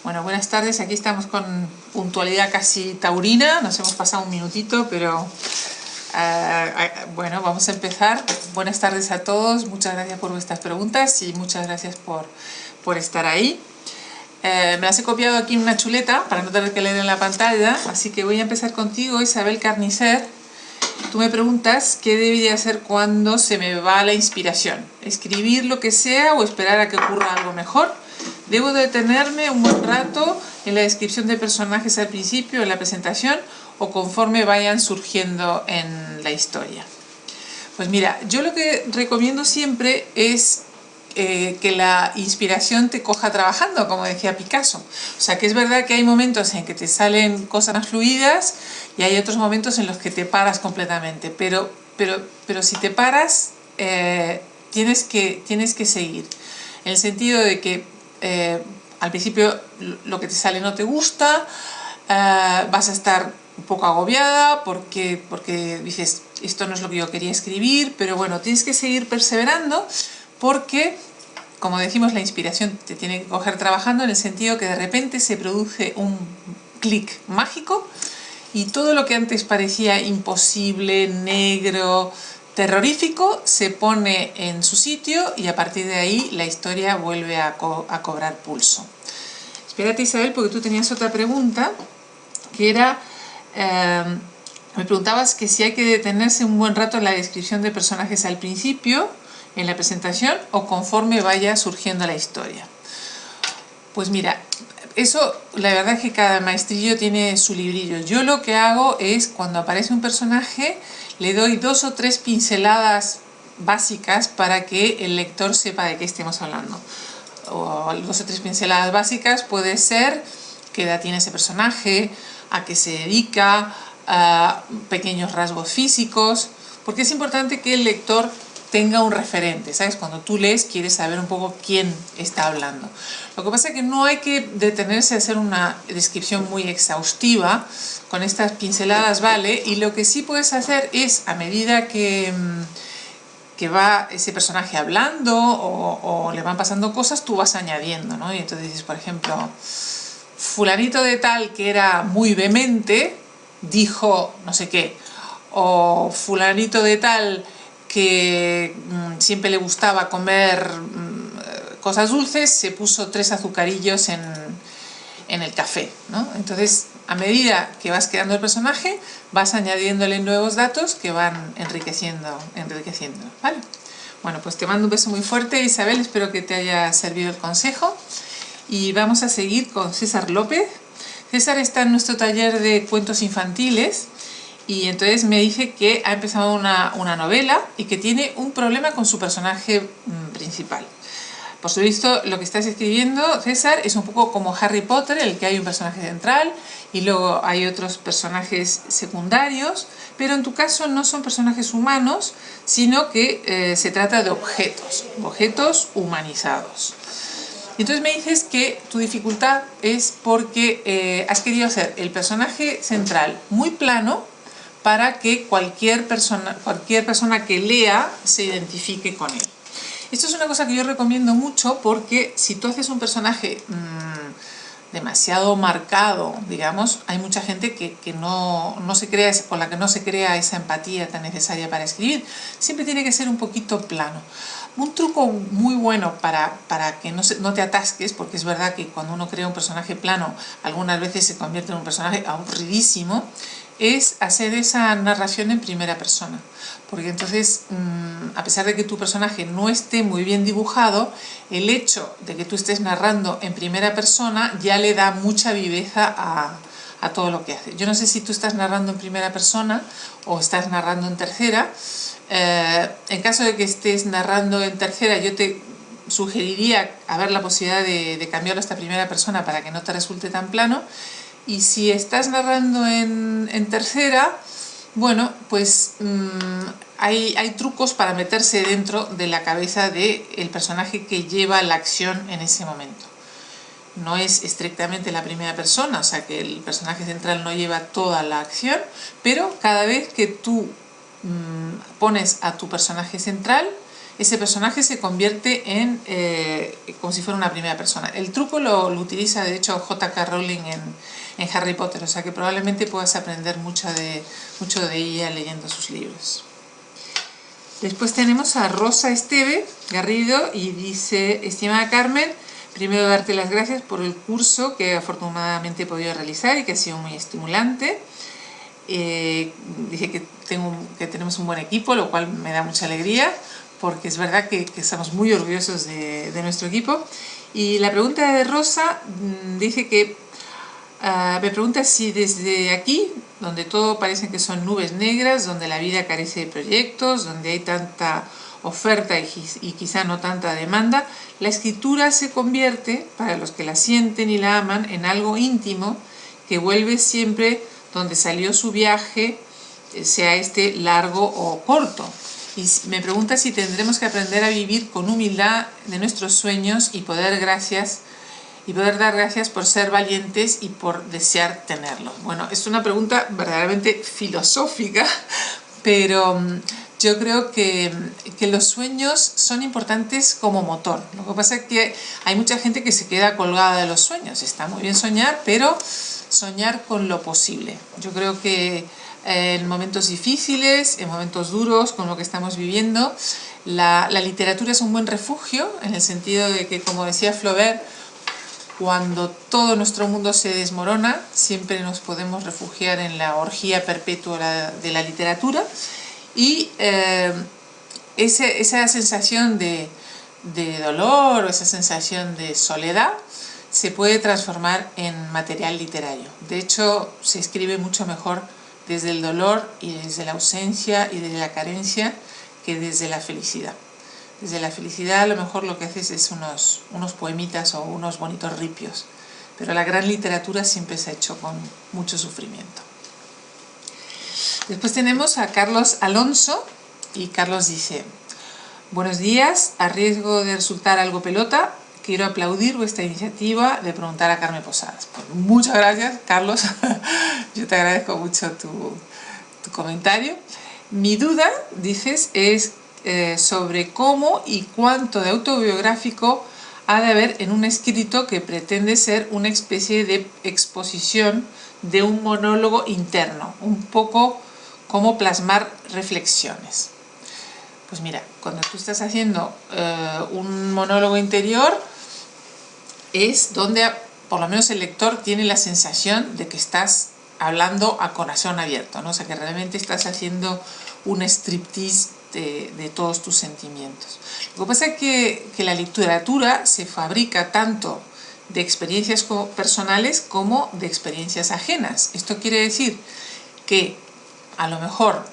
Bueno, buenas tardes. Aquí estamos con puntualidad casi taurina. Nos hemos pasado un minutito, pero bueno, vamos a empezar. Buenas tardes a todos. Muchas gracias por vuestras preguntas y muchas gracias por estar ahí. Me las he copiado aquí en una chuleta para no tener que leer en la pantalla, así que voy a empezar contigo, Isabel Carnicer. Tú me preguntas qué debería hacer cuando se me va la inspiración. ¿Escribir lo que sea o esperar a que ocurra algo mejor? ¿Debo detenerme un buen rato en la descripción de personajes al principio, en la presentación, o conforme vayan surgiendo en la historia? Pues mira, yo lo que recomiendo siempre es que la inspiración te coja trabajando, como decía Picasso. O sea, que es verdad que hay momentos en que te salen cosas más fluidas y hay otros momentos en los que te paras completamente. Pero si te paras, tienes que seguir. En el sentido de que al principio lo que te sale no te gusta, vas a estar un poco agobiada porque dices, esto no es lo que yo quería escribir, pero bueno, tienes que seguir perseverando porque, como decimos, la inspiración te tiene que coger trabajando en el sentido que de repente se produce un clic mágico y todo lo que antes parecía imposible, negro, terrorífico, se pone en su sitio y a partir de ahí la historia vuelve a cobrar pulso. Espérate, Isabel, porque tú tenías otra pregunta, que era, me preguntabas que si hay que detenerse un buen rato en la descripción de personajes al principio, en la presentación, o conforme vaya surgiendo la historia. Pues mira, eso, la verdad es que cada maestrillo tiene su librillo. Yo lo que hago es, cuando aparece un personaje, le doy 2 o 3 pinceladas básicas para que el lector sepa de qué estemos hablando. O 2 o 3 pinceladas básicas puede ser qué edad tiene ese personaje, a qué se dedica, a pequeños rasgos físicos, porque es importante que el lector tenga un referente, ¿sabes? Cuando tú lees quieres saber un poco quién está hablando. Lo que pasa es que no hay que detenerse a hacer una descripción muy exhaustiva, con estas pinceladas vale, y lo que sí puedes hacer es, a medida que va ese personaje hablando o le van pasando cosas, tú vas añadiendo, ¿no? Y entonces dices, por ejemplo, fulanito de tal que era muy vehemente, dijo no sé qué, o fulanito de tal que siempre le gustaba comer cosas dulces, se puso 3 azucarillos en el café, ¿no? Entonces, a medida que vas creando el personaje, vas añadiéndole nuevos datos que van enriqueciendo, ¿vale? Bueno, pues te mando un beso muy fuerte, Isabel, espero que te haya servido el consejo. Y vamos a seguir con César López. César está en nuestro taller de cuentos infantiles y entonces me dice que ha empezado una novela y que tiene un problema con su personaje principal. Por su visto, lo que estás escribiendo, César, es un poco como Harry Potter, en el que hay un personaje central y luego hay otros personajes secundarios, pero en tu caso no son personajes humanos, sino que se trata de objetos humanizados. Entonces me dices que tu dificultad es porque has querido hacer el personaje central muy plano para que cualquier persona que lea se identifique con él. Esto es una cosa que yo recomiendo mucho porque si tú haces un personaje demasiado marcado, digamos, hay mucha gente que no se crea, con la que no se crea esa empatía tan necesaria para escribir. Siempre tiene que ser un poquito plano. Un truco muy bueno para que no te atasques, porque es verdad que cuando uno crea un personaje plano, algunas veces se convierte en un personaje aburridísimo, es hacer esa narración en primera persona. Porque entonces, a pesar de que tu personaje no esté muy bien dibujado, el hecho de que tú estés narrando en primera persona ya le da mucha viveza a todo lo que hace. Yo no sé si tú estás narrando en primera persona o estás narrando en tercera. En caso de que estés narrando en tercera, yo te sugeriría a ver la posibilidad de cambiarlo hasta primera persona para que no te resulte tan plano. Y si estás narrando en tercera, bueno, pues hay trucos para meterse dentro de la cabeza del personaje que lleva la acción en ese momento. No es estrictamente la primera persona, o sea que el personaje central no lleva toda la acción, pero cada vez que tú pones a tu personaje central, ese personaje se convierte en como si fuera una primera persona. El truco lo utiliza de hecho J.K. Rowling en Harry Potter, o sea que probablemente puedas aprender mucho de ella leyendo sus libros. Después tenemos a Rosa Esteve Garrido y dice: estimada Carmen, primero darte las gracias por el curso que afortunadamente he podido realizar y que ha sido muy estimulante. Dice que tenemos un buen equipo, lo cual me da mucha alegría, porque es verdad que estamos muy orgullosos de nuestro equipo. Y la pregunta de Rosa dice que me pregunta si desde aquí, donde todo parece que son nubes negras, donde la vida carece de proyectos, donde hay tanta oferta y quizá no tanta demanda, la escritura se convierte, para los que la sienten y la aman, en algo íntimo que vuelve siempre donde salió su viaje, sea este largo o corto. Y me pregunta si tendremos que aprender a vivir con humildad de nuestros sueños y poder dar gracias por ser valientes y por desear tenerlo. Bueno, es una pregunta verdaderamente filosófica, pero yo creo que los sueños son importantes como motor. Lo que pasa es que hay mucha gente que se queda colgada de los sueños. Está muy bien soñar, pero soñar con lo posible. Yo creo que en momentos difíciles, en momentos duros, con lo que estamos viviendo, la literatura es un buen refugio, en el sentido de que, como decía Flaubert, cuando todo nuestro mundo se desmorona, siempre nos podemos refugiar en la orgía perpetua de la literatura, y esa sensación de dolor o esa sensación de soledad se puede transformar en material literario. De hecho, se escribe mucho mejor desde el dolor y desde la ausencia y desde la carencia que desde la felicidad. Desde la felicidad a lo mejor lo que haces es unos poemitas o unos bonitos ripios, pero la gran literatura siempre se ha hecho con mucho sufrimiento. Después tenemos a Carlos Alonso, y Carlos dice: buenos días, a riesgo de resultar algo pelota, quiero aplaudir vuestra iniciativa de preguntar a Carmen Posadas. Pues muchas gracias, Carlos. Yo te agradezco mucho tu comentario. Mi duda, dices, es sobre cómo y cuánto de autobiográfico ha de haber en un escrito que pretende ser una especie de exposición de un monólogo interno, un poco como plasmar reflexiones. Pues mira, cuando tú estás haciendo un monólogo interior, es donde por lo menos el lector tiene la sensación de que estás hablando a corazón abierto, ¿no? O sea, que realmente estás haciendo un striptease de todos tus sentimientos. Lo que pasa es que la literatura se fabrica tanto de experiencias personales como de experiencias ajenas. Esto quiere decir que a lo mejor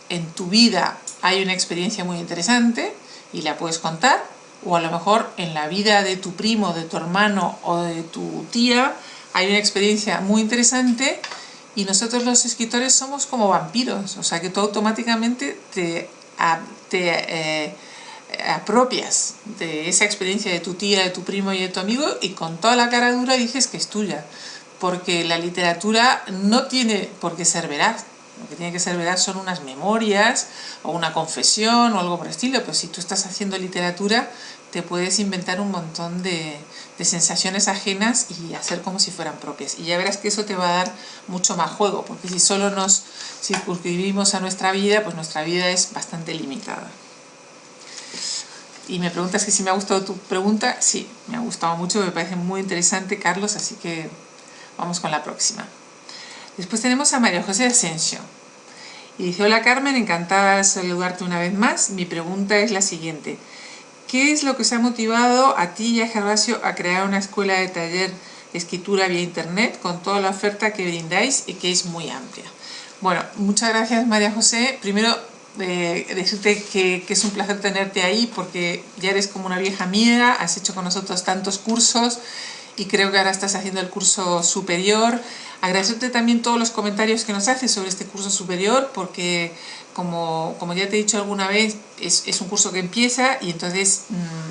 en tu vida hay una experiencia muy interesante y la puedes contar, o a lo mejor en la vida de tu primo, de tu hermano o de tu tía hay una experiencia muy interesante, y nosotros los escritores somos como vampiros, o sea que tú automáticamente te apropias de esa experiencia de tu tía, de tu primo y de tu amigo, y con toda la cara dura dices que es tuya, porque la literatura no tiene por qué ser veraz. Lo que tiene que ser veraz son unas memorias o una confesión o algo por el estilo, pero si tú estás haciendo literatura te puedes inventar un montón de sensaciones ajenas y hacer como si fueran propias, y ya verás que eso te va a dar mucho más juego, porque si solo nos circunscribimos a nuestra vida, pues nuestra vida es bastante limitada. Y me preguntas que si me ha gustado tu pregunta. Sí, me ha gustado mucho, me parece muy interesante, Carlos, así que vamos con la próxima. Después tenemos a María José Asensio, y dice: hola Carmen, encantada de saludarte una vez más. Mi pregunta es la siguiente: ¿qué es lo que os ha motivado a ti y a Gervasio a crear una escuela de taller de escritura vía internet con toda la oferta que brindáis y que es muy amplia? Bueno, muchas gracias María José. Primero decirte que es un placer tenerte ahí, porque ya eres como una vieja amiga, has hecho con nosotros tantos cursos y creo que ahora estás haciendo el curso superior. Agradecerte también todos los comentarios que nos haces sobre este curso superior, porque como ya te he dicho alguna vez, es un curso que empieza, y entonces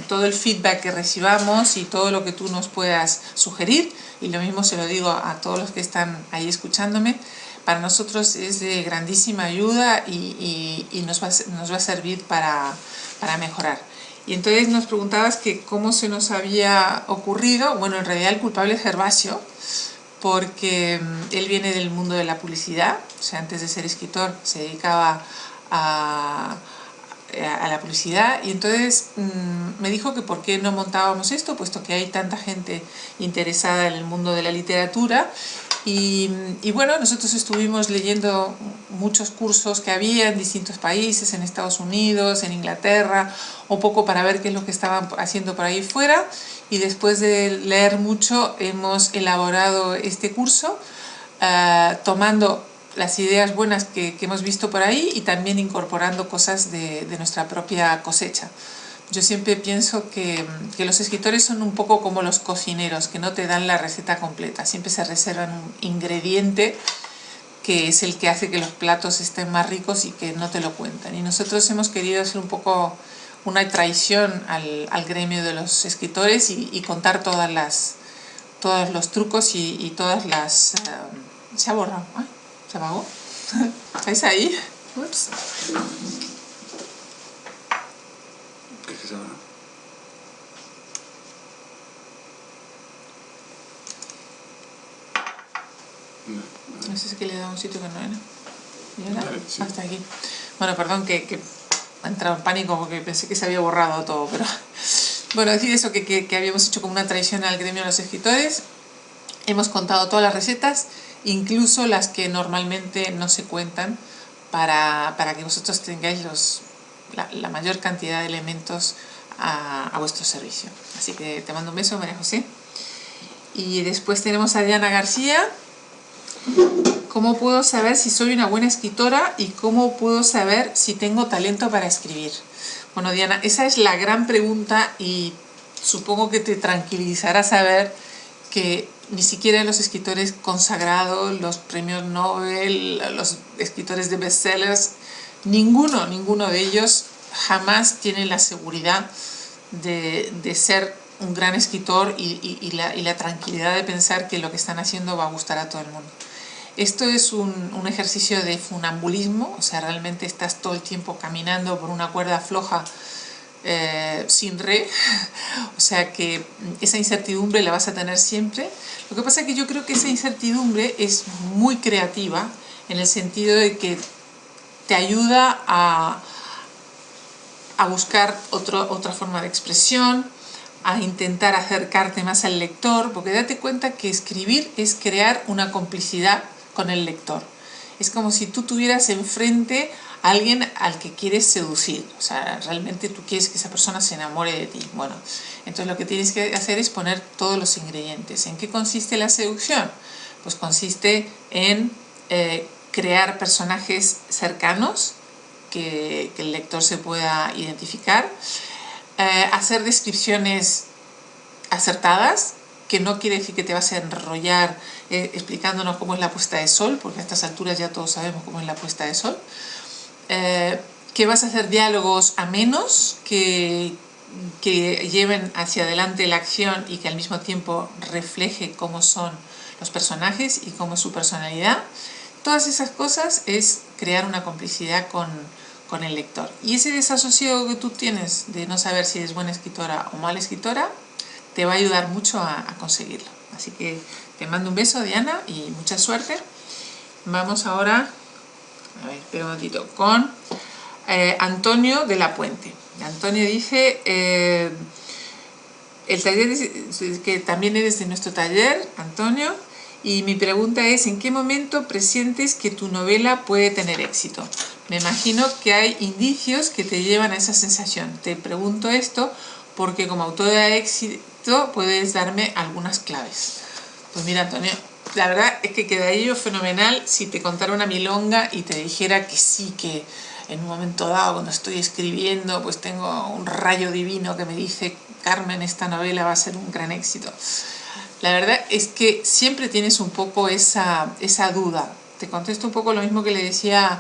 todo el feedback que recibamos y todo lo que tú nos puedas sugerir, y lo mismo se lo digo a todos los que están ahí escuchándome, para nosotros es de grandísima ayuda y nos va a servir para mejorar. Y entonces nos preguntabas que cómo se nos había ocurrido. Bueno, en realidad el culpable es Gervasio, porque él viene del mundo de la publicidad, o sea, antes de ser escritor se dedicaba a la publicidad, y entonces me dijo que por qué no montábamos esto, puesto que hay tanta gente interesada en el mundo de la literatura. Y bueno, nosotros estuvimos leyendo muchos cursos que había en distintos países, en Estados Unidos, en Inglaterra, un poco para ver qué es lo que estaban haciendo por ahí fuera, y después de leer mucho hemos elaborado este curso, tomando las ideas buenas que hemos visto por ahí y también incorporando cosas de nuestra propia cosecha. Yo siempre pienso que los escritores son un poco como los cocineros, que no te dan la receta completa, siempre se reservan un ingrediente que es el que hace que los platos estén más ricos y que no te lo cuentan. Y nosotros hemos querido hacer un poco una traición al gremio de los escritores y contar todos los trucos y todas las... se ha borrado, ¿eh? ¿Se apagó? ¿Estáis ahí? Ups. ¿Qué es eso? No sé si es que le he dado un sitio que no era. ¿Y ahora? Vale, sí. Hasta aquí. Bueno, perdón que he entrado en pánico porque pensé que se había borrado todo, pero... Bueno, decir eso, que habíamos hecho como una traición al gremio de los escritores. Hemos contado todas las recetas, incluso las que normalmente no se cuentan, para que vosotros tengáis la mayor cantidad de elementos a vuestro servicio. Así que te mando un beso, María José. Y después tenemos a Diana García. ¿Cómo puedo saber si soy una buena escritora y cómo puedo saber si tengo talento para escribir? Bueno, Diana, esa es la gran pregunta, y supongo que te tranquilizará saber que ni siquiera los escritores consagrados, los premios Nobel, los escritores de bestsellers, ninguno de ellos jamás tiene la seguridad de ser un gran escritor y la tranquilidad de pensar que lo que están haciendo va a gustar a todo el mundo. Esto es un ejercicio de funambulismo, o sea, realmente estás todo el tiempo caminando por una cuerda floja sin re, o sea que esa incertidumbre la vas a tener siempre. Lo que pasa es que yo creo que esa incertidumbre es muy creativa, en el sentido de que te ayuda a buscar otra forma de expresión, a intentar acercarte más al lector, porque date cuenta que escribir es crear una complicidad con el lector. Es como si tú tuvieras enfrente a alguien al que quieres seducir, o sea, realmente tú quieres que esa persona se enamore de ti. Bueno, entonces lo que tienes que hacer es poner todos los ingredientes. ¿En qué consiste la seducción? Pues consiste en crear personajes cercanos que el lector se pueda identificar, hacer descripciones acertadas, que no quiere decir que te vas a enrollar explicándonos cómo es la puesta de sol, porque a estas alturas ya todos sabemos cómo es la puesta de sol, que vas a hacer diálogos amenos que lleven hacia adelante la acción y que al mismo tiempo refleje cómo son los personajes y cómo es su personalidad. Todas esas cosas es crear una complicidad con el lector. Y ese desasosiego que tú tienes de no saber si eres buena escritora o mala escritora te va a ayudar mucho a conseguirlo. Así que te mando un beso, Diana, y mucha suerte. Vamos ahora, a ver, espera un momentito, con Antonio de la Puente. Antonio dice, el taller, que también eres de nuestro taller, Antonio, y mi pregunta es, ¿en qué momento presientes que tu novela puede tener éxito? Me imagino que hay indicios que te llevan a esa sensación. Te pregunto esto porque como autora de éxito puedes darme algunas claves. Pues mira, Antonio, la verdad es que quedaría yo fenomenal si te contara una milonga y te dijera que sí, que en un momento dado, cuando estoy escribiendo, pues tengo un rayo divino que me dice, Carmen, esta novela va a ser un gran éxito. La verdad es que siempre tienes un poco esa duda. Te contesto un poco lo mismo que le decía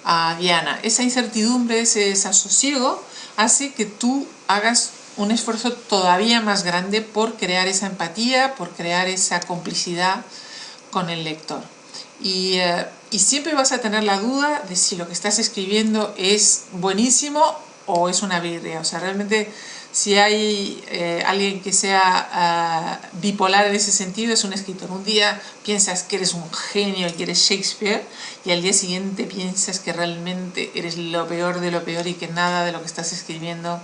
a Diana. Esa incertidumbre, ese desasosiego, hace que tú hagas un esfuerzo todavía más grande por crear esa empatía, por crear esa complicidad con el lector. y siempre vas a tener la duda de si lo que estás escribiendo es buenísimo o es una birria. O sea, realmente si hay alguien que sea bipolar en ese sentido, es un escritor. Un día piensas que eres un genio y que eres Shakespeare, y al día siguiente piensas que realmente eres lo peor de lo peor y que nada de lo que estás escribiendo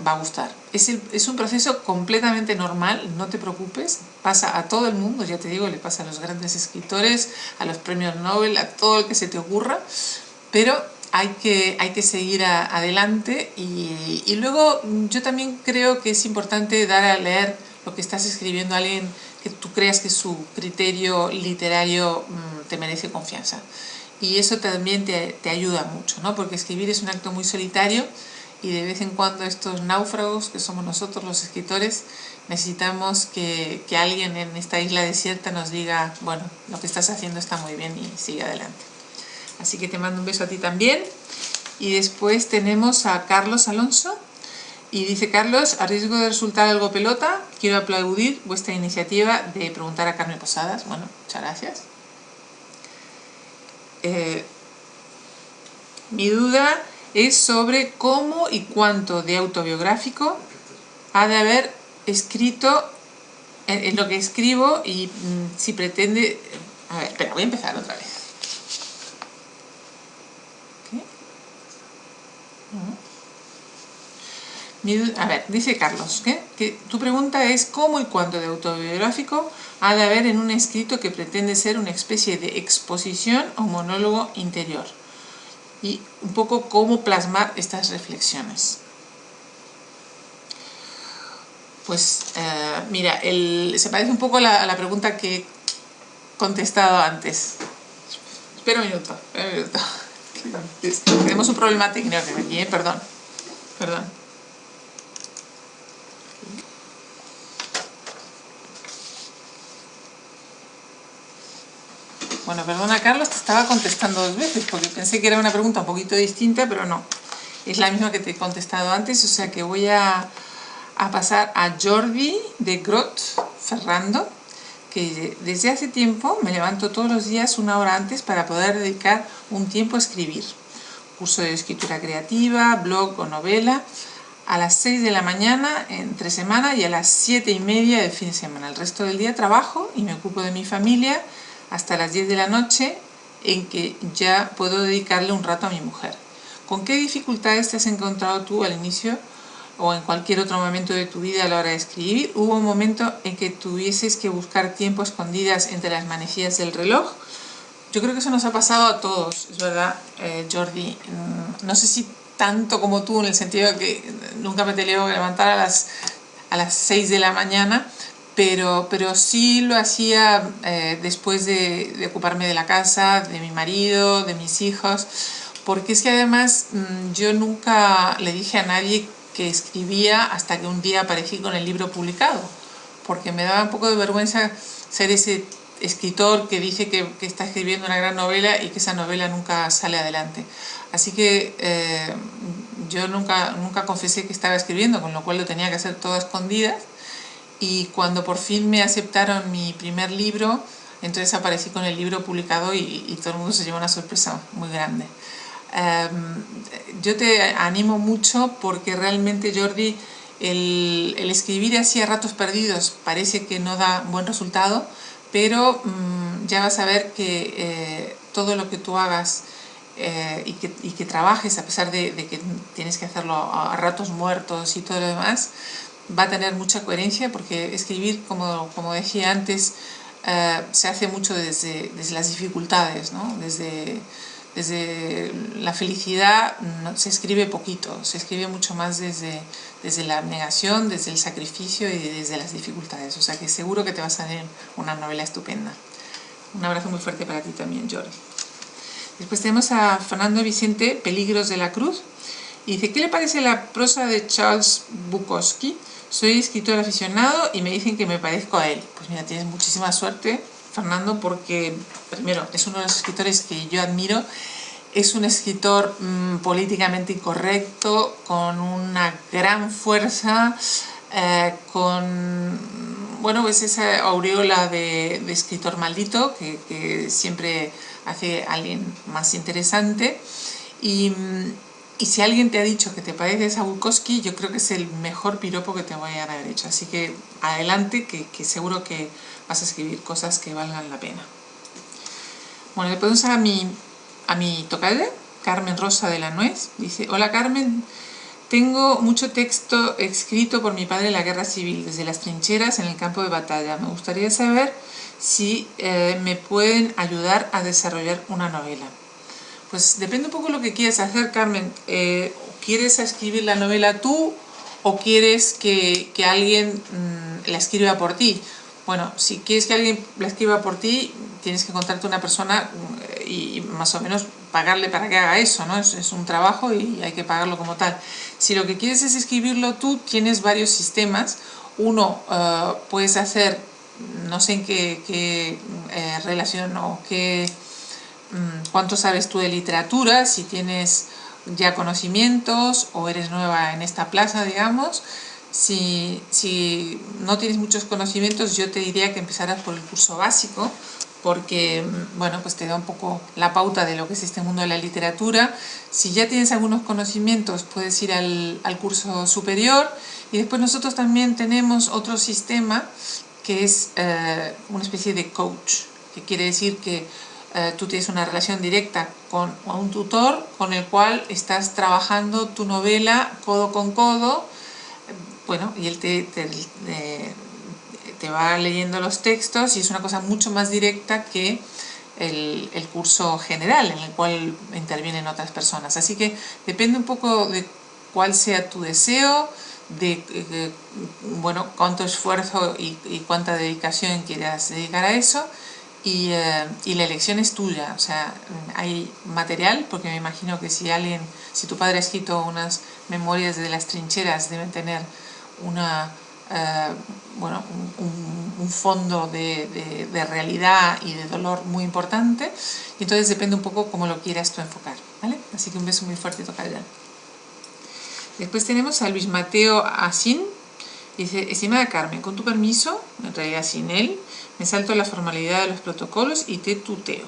va a gustar. Es un proceso completamente normal, no te preocupes, pasa a todo el mundo, ya te digo, le pasa a los grandes escritores, a los premios Nobel, a todo el que se te ocurra, pero hay que seguir adelante y luego yo también creo que es importante dar a leer lo que estás escribiendo a alguien que tú creas que su criterio literario te merece confianza. Y eso también te ayuda mucho, ¿no? Porque escribir es un acto muy solitario y de vez en cuando estos náufragos que somos nosotros los escritores necesitamos que alguien en esta isla desierta nos diga, bueno, lo que estás haciendo está muy bien y sigue adelante. Así que te mando un beso a ti también. Y después tenemos a Carlos Alonso y dice: Carlos, a riesgo de resultar algo pelota, quiero aplaudir vuestra iniciativa de preguntar a Carmen Posadas. Bueno, muchas gracias. Mi duda es sobre cómo y cuánto de autobiográfico ha de haber escrito en lo que escribo y si pretende... A ver, espera, voy a empezar otra vez. ¿Qué? A ver, dice Carlos, que tu pregunta es cómo y cuánto de autobiográfico ha de haber en un escrito que pretende ser una especie de exposición o monólogo interior. Y un poco cómo plasmar estas reflexiones. Pues mira, se parece un poco a la pregunta que he contestado antes. Espera un minuto. Tenemos un problema técnico aquí, perdón. Bueno, perdona Carlos, te estaba contestando 2 veces porque pensé que era una pregunta un poquito distinta, pero no. Es la misma que te he contestado antes, o sea que voy a pasar a Jordi de Grot Ferrando, que desde hace tiempo me levanto todos los días 1 hora antes para poder dedicar un tiempo a escribir. Curso de escritura creativa, blog o novela, a las 6 de la mañana entre semana y a las 7:30 del fin de semana. El resto del día trabajo y me ocupo de mi familia hasta las 10 de la noche, en que ya puedo dedicarle un rato a mi mujer. ¿Con qué dificultades te has encontrado tú al inicio o en cualquier otro momento de tu vida a la hora de escribir? ¿Hubo un momento en que tuvieses que buscar tiempo a escondidas entre las manecillas del reloj? Yo creo que eso nos ha pasado a todos, es verdad, Jordi. No sé si tanto como tú, en el sentido de que nunca me tenía que levantar a las 6 de la mañana, pero sí lo hacía después de ocuparme de la casa, de mi marido, de mis hijos, porque es que además yo nunca le dije a nadie que escribía hasta que un día aparecí con el libro publicado, porque me daba un poco de vergüenza ser ese escritor que dice que está escribiendo una gran novela y que esa novela nunca sale adelante. Así que yo nunca confesé que estaba escribiendo, con lo cual lo tenía que hacer todo a escondidas. Y cuando por fin me aceptaron mi primer libro, entonces aparecí con el libro publicado y todo el mundo se llevó una sorpresa muy grande. Yo te animo mucho porque realmente, Jordi, el escribir así a ratos perdidos parece que no da buen resultado, pero ya vas a ver que todo lo que tú hagas y que trabajes, a pesar de que tienes que hacerlo a ratos muertos y todo lo demás, va a tener mucha coherencia, porque escribir, como decía antes, se hace mucho desde las dificultades, ¿no? Desde la felicidad se escribe poquito, se escribe mucho más desde la abnegación, desde el sacrificio y desde las dificultades. O sea que seguro que te va a salir una novela estupenda. Un abrazo muy fuerte para ti también, Jordi. Después tenemos a Fernando Vicente Peligros de la Cruz. Y dice: ¿qué le parece la prosa de Charles Bukowski? Soy escritor aficionado y me dicen que me parezco a él. Pues mira, tienes muchísima suerte, Fernando, porque primero es uno de los escritores que yo admiro. Es un escritor políticamente incorrecto, con una gran fuerza, con bueno, pues esa aureola de escritor maldito que siempre hace a alguien más interesante. Y si alguien te ha dicho que te pareces a Bukowski, yo creo que es el mejor piropo que te voy a haber hecho. Así que adelante, que seguro que vas a escribir cosas que valgan la pena. Bueno, le podemos a mi tocaya, Carmen Rosa de la Nuez. Dice: hola Carmen, tengo mucho texto escrito por mi padre en la guerra civil, desde las trincheras en el campo de batalla. Me gustaría saber si me pueden ayudar a desarrollar una novela. Pues depende un poco de lo que quieras hacer, Carmen. ¿Quieres escribir la novela tú o quieres que alguien la escriba por ti? Bueno, si quieres que alguien la escriba por ti, tienes que encontrarte una persona y más o menos pagarle para que haga eso, ¿no? Es un trabajo y hay que pagarlo como tal. Si lo que quieres es escribirlo tú, tienes varios sistemas. Uno, puedes hacer, no sé en qué relación o cuánto sabes tú de literatura, si tienes ya conocimientos o eres nueva en esta plaza, digamos. Si no tienes muchos conocimientos, yo te diría que empezaras por el curso básico, porque bueno, pues te da un poco la pauta de lo que es este mundo de la literatura. Si ya tienes algunos conocimientos, puedes ir al curso superior. Y después nosotros también tenemos otro sistema que es una especie de coach, que quiere decir que tú tienes una relación directa con un tutor con el cual estás trabajando tu novela codo con codo. Bueno, y él te va leyendo los textos y es una cosa mucho más directa que el curso general en el cual intervienen otras personas. Así que depende un poco de cuál sea tu deseo, de bueno, cuánto esfuerzo y cuánta dedicación quieras dedicar a eso. Y la elección es tuya. O sea, hay material, porque me imagino que si tu padre ha escrito unas memorias de las trincheras, deben tener bueno, un fondo de realidad y de dolor muy importante, y entonces depende un poco cómo lo quieras tú enfocar, ¿vale? Así que un beso muy fuerte, tocaya. Después tenemos a Luis Mateo Asín. Dice: estimada Carmen, con tu permiso, en realidad sin él, me salto la formalidad de los protocolos y te tuteo.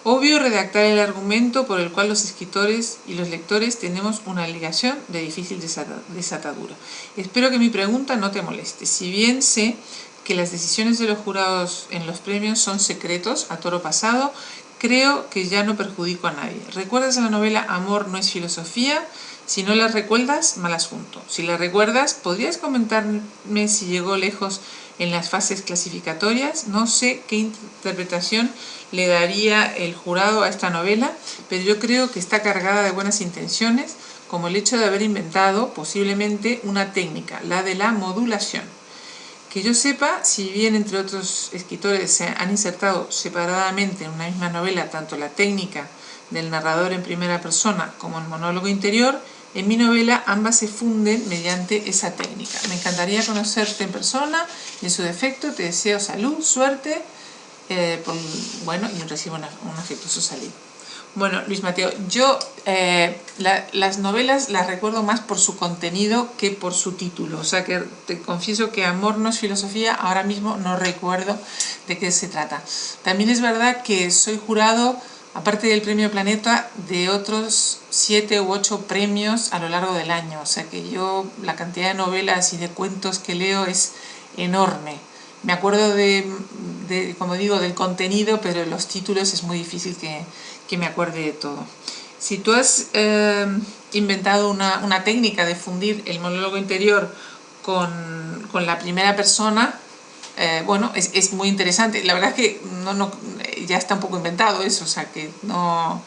Obvio redactar el argumento por el cual los escritores y los lectores tenemos una ligación de difícil desatadura. Espero que mi pregunta no te moleste. Si bien sé que las decisiones de los jurados en los premios son secretos a toro pasado, creo que ya no perjudico a nadie. ¿Recuerdas la novela Amor no es filosofía? Si no la recuerdas, mal asunto. Si la recuerdas, ¿podrías comentarme si llegó lejos en las fases clasificatorias? No sé qué interpretación le daría el jurado a esta novela, pero yo creo que está cargada de buenas intenciones, como el hecho de haber inventado posiblemente una técnica, la de la modulación. Que yo sepa, si bien entre otros escritores se han insertado separadamente en una misma novela tanto la técnica del narrador en primera persona como el monólogo interior, en mi novela ambas se funden mediante esa técnica. Me encantaría conocerte en persona y en su defecto te deseo salud, suerte, bueno, y recibo un afectuoso saludo. Bueno, Luis Mateo, yo las novelas las recuerdo más por su contenido que por su título. O sea que te confieso que Amor no es filosofía, ahora mismo no recuerdo de qué se trata. También es verdad que soy jurado, aparte del Premio Planeta, de otros 7 u 8 premios a lo largo del año. O sea que yo, la cantidad de novelas y de cuentos que leo es enorme. Me acuerdo como digo, del contenido, pero los títulos es muy difícil que me acuerde de todo. Si tú has inventado una técnica de fundir el monólogo interior con la primera persona, bueno, es muy interesante. La verdad es que ya está un poco inventado eso, o sea que no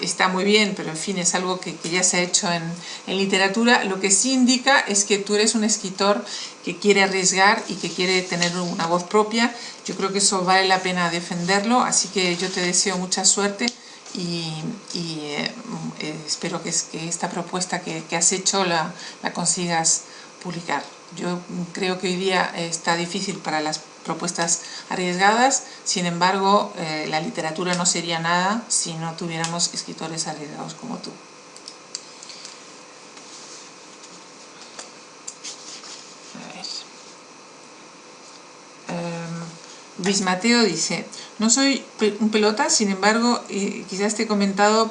está muy bien, pero en fin, es algo que ya se ha hecho en literatura. Lo que sí indica es que tú eres un escritor que quiere arriesgar y que quiere tener una voz propia. Yo creo que eso vale la pena defenderlo, así que yo te deseo mucha suerte y espero que esta propuesta que has hecho la consigas publicar. Yo creo que hoy día está difícil para las propuestas arriesgadas, sin embargo, la literatura no sería nada si no tuviéramos escritores arriesgados como tú. A ver. Luis Mateo dice: no soy un pelota, sin embargo, quizás este comentario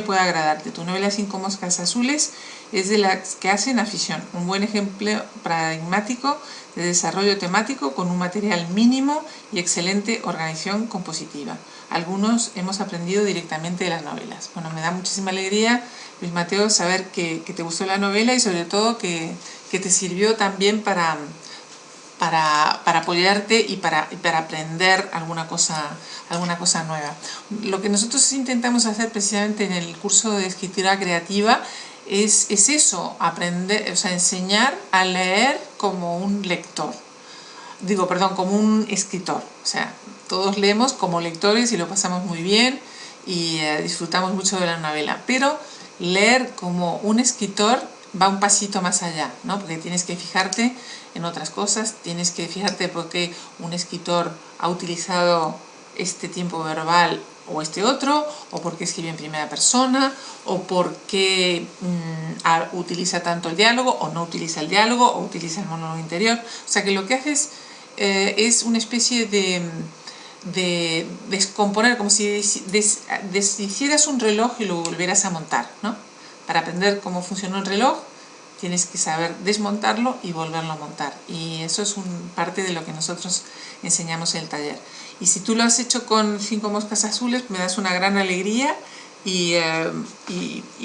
pueda agradarte. Tu novela 5 moscas azules es de las que hacen afición, un buen ejemplo pragmático de desarrollo temático con un material mínimo y excelente organización compositiva. Algunos hemos aprendido directamente de las novelas. Bueno, me da muchísima alegría, Luis Mateo, saber que te gustó la novela y sobre todo que te sirvió también para apoyarte y para aprender alguna cosa nueva. Lo que nosotros intentamos hacer precisamente en el curso de escritura creativa es eso, aprender, o sea, enseñar a leer como un lector. Como un escritor. O sea, todos leemos como lectores y lo pasamos muy bien y disfrutamos mucho de la novela. Pero leer como un escritor va un pasito más allá, ¿no? Porque tienes que fijarte en otras cosas, tienes que fijarte por qué un escritor ha utilizado este tiempo verbal o este otro, o por qué escribe en primera persona, o por qué utiliza tanto el diálogo, o no utiliza el diálogo, o utiliza el monólogo interior. O sea que lo que haces es una especie de descomponer, como si deshicieras un reloj y lo volvieras a montar, ¿no? Para aprender cómo funciona un reloj tienes que saber desmontarlo y volverlo a montar, y eso es parte de lo que nosotros enseñamos en el taller. Y si tú lo has hecho con 5 moscas azules, me das una gran alegría y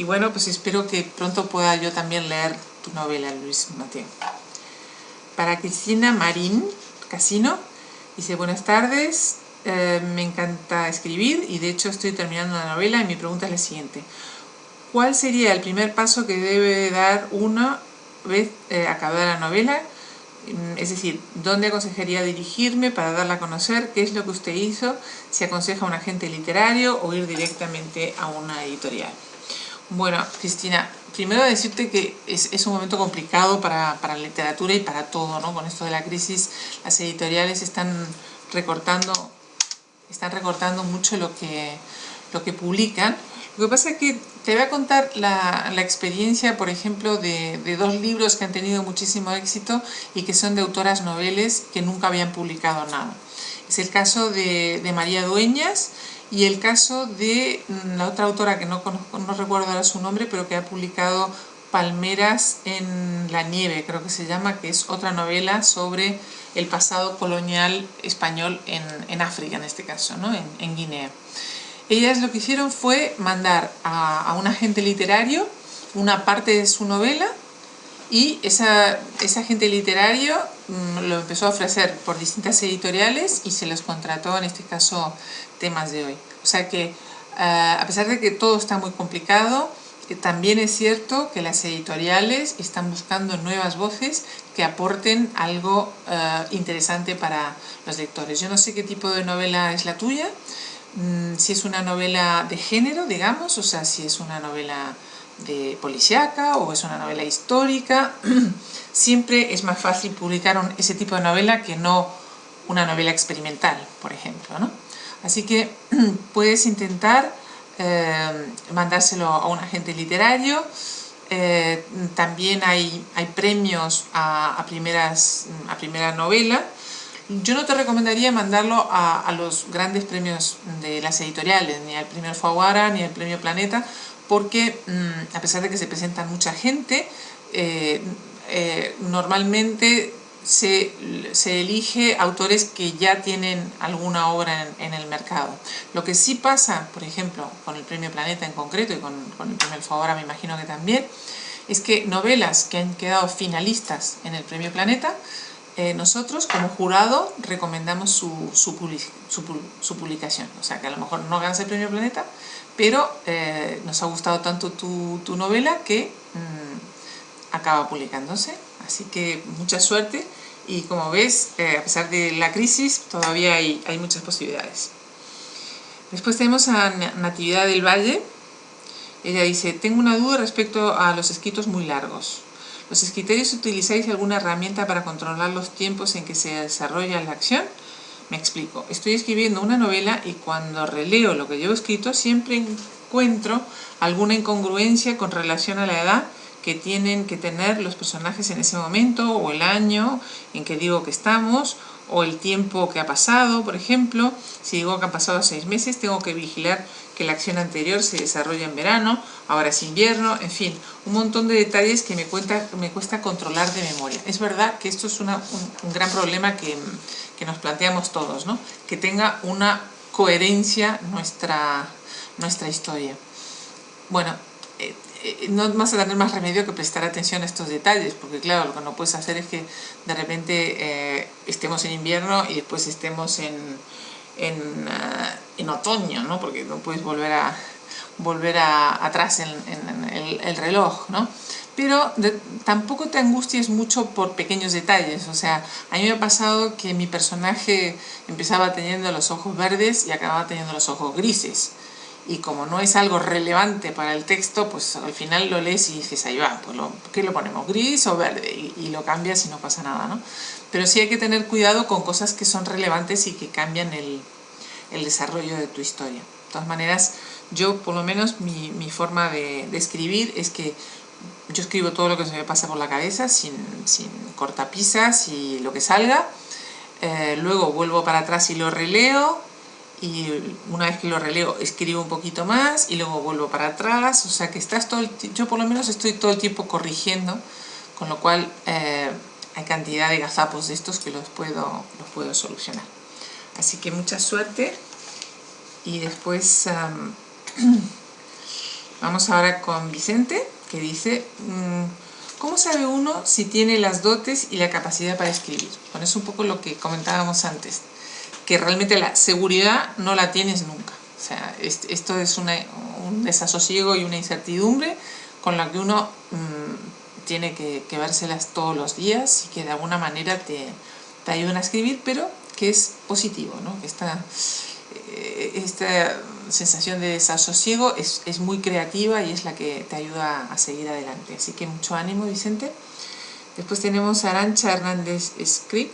bueno, pues espero que pronto pueda yo también leer tu novela, Luis Mateo. Para Cristina Marín Casino, dice: buenas tardes, me encanta escribir y de hecho estoy terminando una novela y mi pregunta es la siguiente: ¿cuál sería el primer paso que debe dar una vez acabada la novela? Es decir, ¿dónde aconsejaría dirigirme para darla a conocer? ¿Qué es lo que usted hizo? ¿Se aconseja a un agente literario o ir directamente a una editorial? Bueno, Cristina, primero decirte que es un momento complicado para la literatura y para todo, ¿no? Con esto de la crisis, las editoriales están recortando mucho lo que publican. Lo que pasa es que te voy a contar la experiencia, por ejemplo, de 2 libros que han tenido muchísimo éxito y que son de autoras noveles que nunca habían publicado nada. Es el caso de María Dueñas y el caso de la otra autora que no recuerdo ahora su nombre, pero que ha publicado Palmeras en la nieve, creo que se llama, que es otra novela sobre el pasado colonial español en África, en este caso, ¿no? en Guinea. Ellas lo que hicieron fue mandar a un agente literario una parte de su novela y ese agente literario lo empezó a ofrecer por distintas editoriales y se los contrató, en este caso, Temas de Hoy. O sea que, a pesar de que todo está muy complicado, también es cierto que las editoriales están buscando nuevas voces que aporten algo interesante para los lectores. Yo no sé qué tipo de novela es la tuya, si es una novela de género, digamos, o sea, si es una novela de policíaca o es una novela histórica. Siempre es más fácil publicar ese tipo de novela que no una novela experimental, por ejemplo, ¿no? Así que puedes intentar mandárselo a un agente literario. También hay premios a primera novela. Yo no te recomendaría mandarlo a los grandes premios de las editoriales, ni al Premio Alfaguara ni al Premio Planeta, porque a pesar de que se presentan mucha gente, normalmente se elige autores que ya tienen alguna obra en el mercado. Lo que sí pasa, por ejemplo, con el Premio Planeta en concreto y con el Premio Alfaguara me imagino que también, es que novelas que han quedado finalistas en el Premio Planeta, nosotros como jurado recomendamos su publicación. O sea que a lo mejor no ganas el Premio Planeta, pero nos ha gustado tanto tu novela que acaba publicándose. Así que mucha suerte y, como ves, a pesar de la crisis todavía hay muchas posibilidades. Después tenemos a Natividad del Valle. Ella dice: tengo una duda respecto a los escritos muy largos. ¿Los escritores utilizáis alguna herramienta para controlar los tiempos en que se desarrolla la acción? Me explico. Estoy escribiendo una novela y cuando releo lo que llevo escrito siempre encuentro alguna incongruencia con relación a la edad que tienen que tener los personajes en ese momento, o el año en que digo que estamos, o el tiempo que ha pasado, por ejemplo. Si digo que han pasado 6 meses, tengo que vigilar que la acción anterior se desarrolla en verano, ahora es invierno, en fin, un montón de detalles que me cuesta controlar de memoria. Es verdad que esto es un gran problema que nos planteamos todos, ¿no? Que tenga una coherencia nuestra historia. Bueno, no vas a tener más remedio que prestar atención a estos detalles, porque claro, lo que no puedes hacer es que de repente estemos en invierno y después estemos en otoño, ¿no? Porque no puedes volver atrás en el reloj, ¿no? Pero tampoco te angusties mucho por pequeños detalles. O sea, a mí me ha pasado que mi personaje empezaba teniendo los ojos verdes y acababa teniendo los ojos grises. Y como no es algo relevante para el texto, pues al final lo lees y dices, ahí va, pues ¿qué lo ponemos? ¿Gris o verde? Y lo cambias y no pasa nada, ¿no? Pero sí hay que tener cuidado con cosas que son relevantes y que cambian el desarrollo de tu historia. De todas maneras, yo por lo menos mi forma de escribir es que yo escribo todo lo que se me pasa por la cabeza, sin cortapisas y lo que salga. Luego vuelvo para atrás y lo releo. Y una vez que lo releo escribo un poquito más y luego vuelvo para atrás, o sea que yo por lo menos estoy todo el tiempo corrigiendo, con lo cual hay cantidad de gazapos de estos que los puedo solucionar. Así que mucha suerte y después vamos ahora con Vicente, que dice: ¿cómo sabe uno si tiene las dotes y la capacidad para escribir? Bueno, es un poco lo que comentábamos antes, que realmente la seguridad no la tienes nunca. O sea, esto es un desasosiego y una incertidumbre con la que uno tiene que vérselas todos los días y que de alguna manera te ayudan a escribir, pero que es positivo, ¿no? Esta sensación de desasosiego es muy creativa y es la que te ayuda a seguir adelante. Así que mucho ánimo, Vicente. Después tenemos a Arantxa Hernández Script.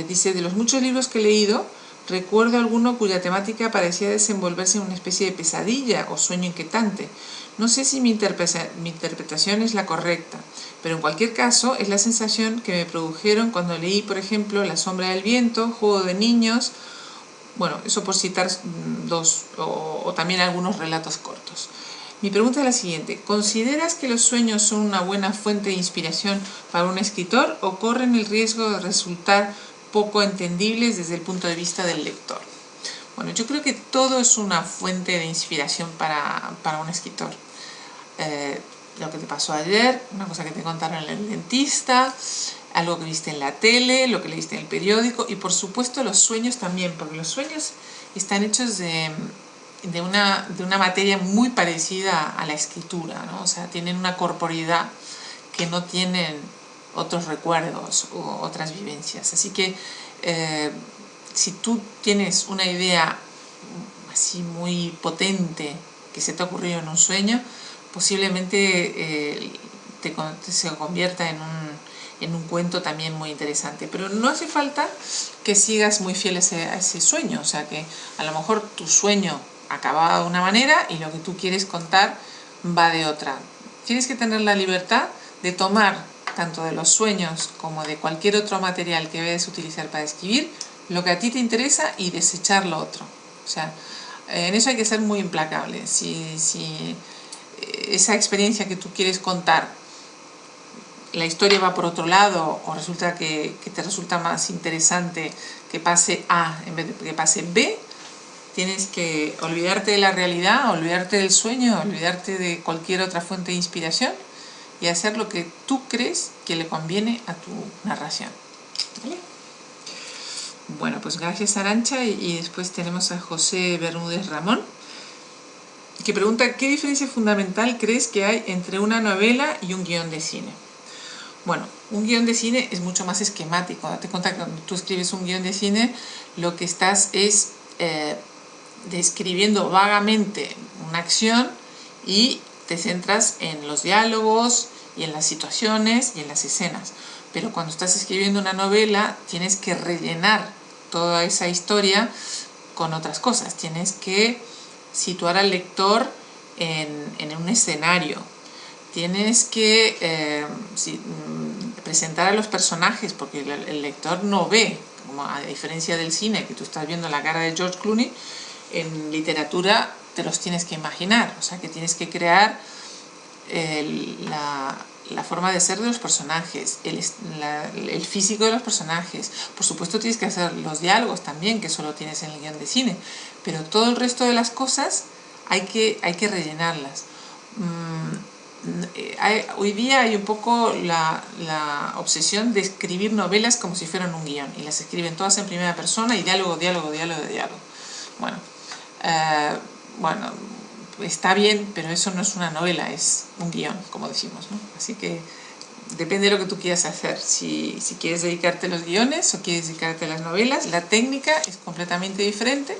Dice: de los muchos libros que he leído, recuerdo alguno cuya temática parecía desenvolverse en una especie de pesadilla o sueño inquietante. No sé si mi interpretación es la correcta, pero en cualquier caso es la sensación que me produjeron cuando leí, por ejemplo, La sombra del viento, Juego de niños, bueno, eso por citar dos, o también algunos relatos cortos. Mi pregunta es la siguiente: ¿consideras que los sueños son una buena fuente de inspiración para un escritor o corren el riesgo de resultar poco entendibles desde el punto de vista del lector? Bueno, yo creo que todo es una fuente de inspiración para un escritor. Lo que te pasó ayer, una cosa que te contaron en el dentista, algo que viste en la tele, lo que leíste en el periódico, y por supuesto los sueños también, porque los sueños están hechos de una materia muy parecida a la escritura, ¿no? O sea, tienen una corporeidad que no tienen otros recuerdos o otras vivencias. Así que si tú tienes una idea así muy potente que se te ha ocurrido en un sueño, posiblemente se convierta en un cuento también muy interesante. Pero no hace falta que sigas muy fiel a ese sueño. O sea, que a lo mejor tu sueño acababa de una manera y lo que tú quieres contar va de otra. Tienes que tener la libertad de tomar tanto de los sueños como de cualquier otro material que vayas a utilizar para escribir lo que a ti te interesa y desechar lo otro. O sea, en eso hay que ser muy implacable. Si esa experiencia que tú quieres contar, la historia va por otro lado, o resulta que te resulta más interesante que pase A en vez de que pase B, tienes que olvidarte de la realidad, olvidarte del sueño, olvidarte de cualquier otra fuente de inspiración y hacer lo que tú crees que le conviene a tu narración. ¿Vale? Bueno, pues gracias, Arantxa. Y después tenemos a José Bermúdez Ramón, que pregunta: ¿qué diferencia fundamental crees que hay entre una novela y un guión de cine? Bueno, un guión de cine es mucho más esquemático. Date cuenta que cuando tú escribes un guión de cine, lo que estás es describiendo vagamente una acción y te centras en los diálogos y en las situaciones y en las escenas. Pero cuando estás escribiendo una novela, tienes que rellenar toda esa historia con otras cosas. Tienes que situar al lector en un escenario. tienes que presentar a los personajes, porque el lector no ve, como a diferencia del cine, que tú estás viendo la cara de George Clooney, en literatura te los tienes que imaginar, o sea que tienes que crear la forma de ser de los personajes, el físico de los personajes. Por supuesto tienes que hacer los diálogos también, que solo tienes en el guión de cine, pero todo el resto de las cosas hay que rellenarlas. Hoy día hay un poco la obsesión de escribir novelas como si fueran un guión, y las escriben todas en primera persona y diálogo. Bueno, está bien, pero eso no es una novela, es un guión, como decimos, ¿no? Así que depende de lo que tú quieras hacer, si quieres dedicarte a los guiones o quieres dedicarte a las novelas. La técnica es completamente diferente,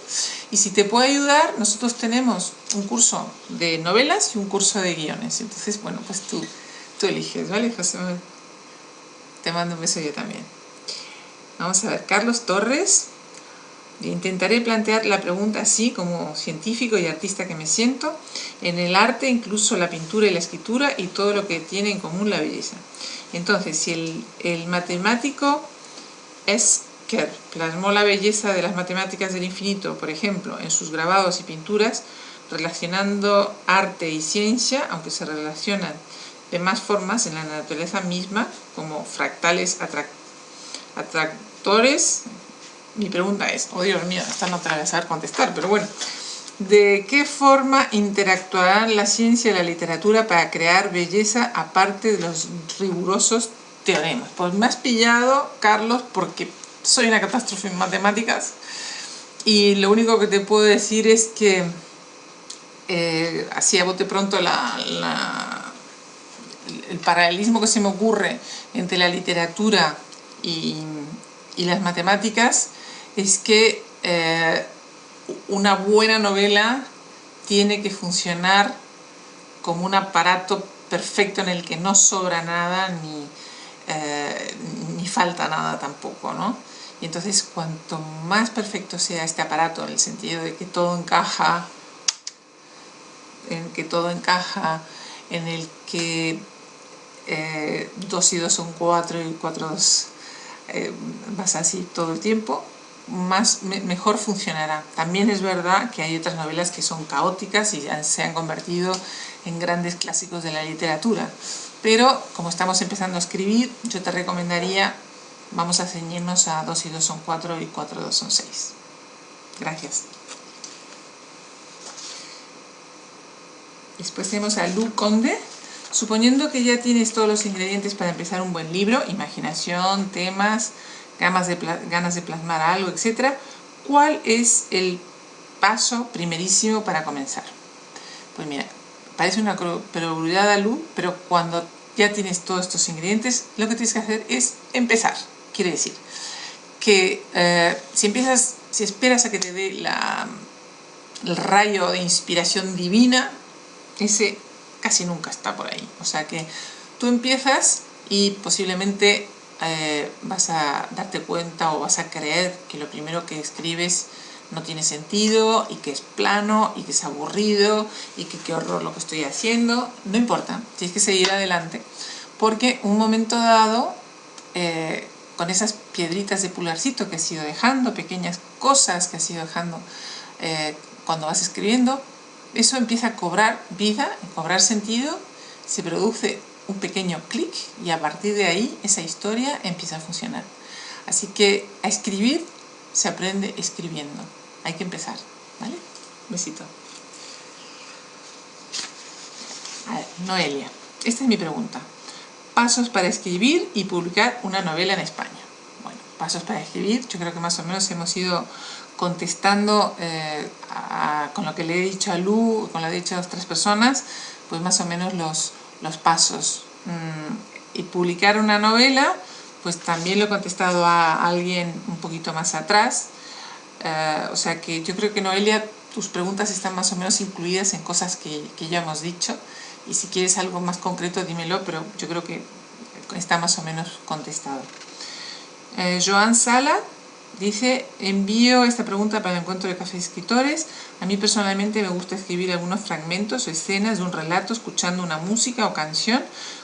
y si te puede ayudar, nosotros tenemos un curso de novelas y un curso de guiones. Entonces, bueno, pues tú eliges, ¿vale, José? Te mando un beso yo también. Vamos a ver, Carlos Torres. Intentaré plantear la pregunta así, como científico y artista que me siento, en el arte, incluso la pintura y la escritura y todo lo que tiene en común la belleza. Entonces, si el matemático Escher plasmó la belleza de las matemáticas del infinito, por ejemplo, en sus grabados y pinturas, relacionando arte y ciencia, aunque se relacionan de más formas en la naturaleza misma, como fractales atractores. Mi pregunta es, oh Dios mío, esta no te la voy a saber contestar, pero bueno, ¿de qué forma interactuarán la ciencia y la literatura para crear belleza aparte de los rigurosos teoremas? Pues me has pillado, Carlos, porque soy una catástrofe en matemáticas, y lo único que te puedo decir es que así a bote pronto el paralelismo que se me ocurre entre la literatura y las matemáticas es que una buena novela tiene que funcionar como un aparato perfecto en el que no sobra nada ni falta nada tampoco, ¿no? Y entonces, cuanto más perfecto sea este aparato, en el sentido de que todo encaja, en el que 2 y 2 son 4 y 4 2 vas así todo el tiempo, mejor funcionará. También es verdad que hay otras novelas que son caóticas y se han convertido en grandes clásicos de la literatura, pero como estamos empezando a escribir, yo te recomendaría, vamos a ceñirnos a 2 y 2 son 4 y 4 y 2 son 6. Gracias. Después tenemos a Lu Conde. Suponiendo que ya tienes todos los ingredientes para empezar un buen libro, imaginación, temas, ganas de plasmar algo, etc., ¿cuál es el paso primerísimo para comenzar? Pues mira, parece una perogrullada, Lu, pero cuando ya tienes todos estos ingredientes, lo que tienes que hacer es empezar. Quiere decir que si esperas a que te dé el rayo de inspiración divina, ese casi nunca está por ahí. O sea que tú empiezas y posiblemente vas a darte cuenta o vas a creer que lo primero que escribes no tiene sentido y que es plano y que es aburrido y que qué horror lo que estoy haciendo. No importa, tienes que seguir adelante, porque un momento dado, con esas piedritas de pulgarcito que has ido dejando, pequeñas cosas que has ido dejando cuando vas escribiendo, eso empieza a cobrar vida, a cobrar sentido, se produce un pequeño clic y a partir de ahí esa historia empieza a funcionar. Así que a escribir se aprende escribiendo. Hay que empezar, ¿vale? Besito. A ver, Noelia, esta es mi pregunta. Pasos para escribir y publicar una novela en España. Bueno, pasos para escribir, yo creo que más o menos hemos ido contestando con lo que le he dicho a Lu, con lo que he dicho a otras personas, pues más o menos los pasos. Y publicar una novela, pues también lo he contestado a alguien un poquito más atrás. O sea que yo creo que, Noelia, tus preguntas están más o menos incluidas en cosas que ya hemos dicho, y si quieres algo más concreto dímelo, pero yo creo que está más o menos contestado. Joan Sala Dice, envío esta pregunta para el encuentro de Café de Escritores. A mí personalmente me gusta escribir algunos fragmentos o escenas de un relato escuchando una música o canción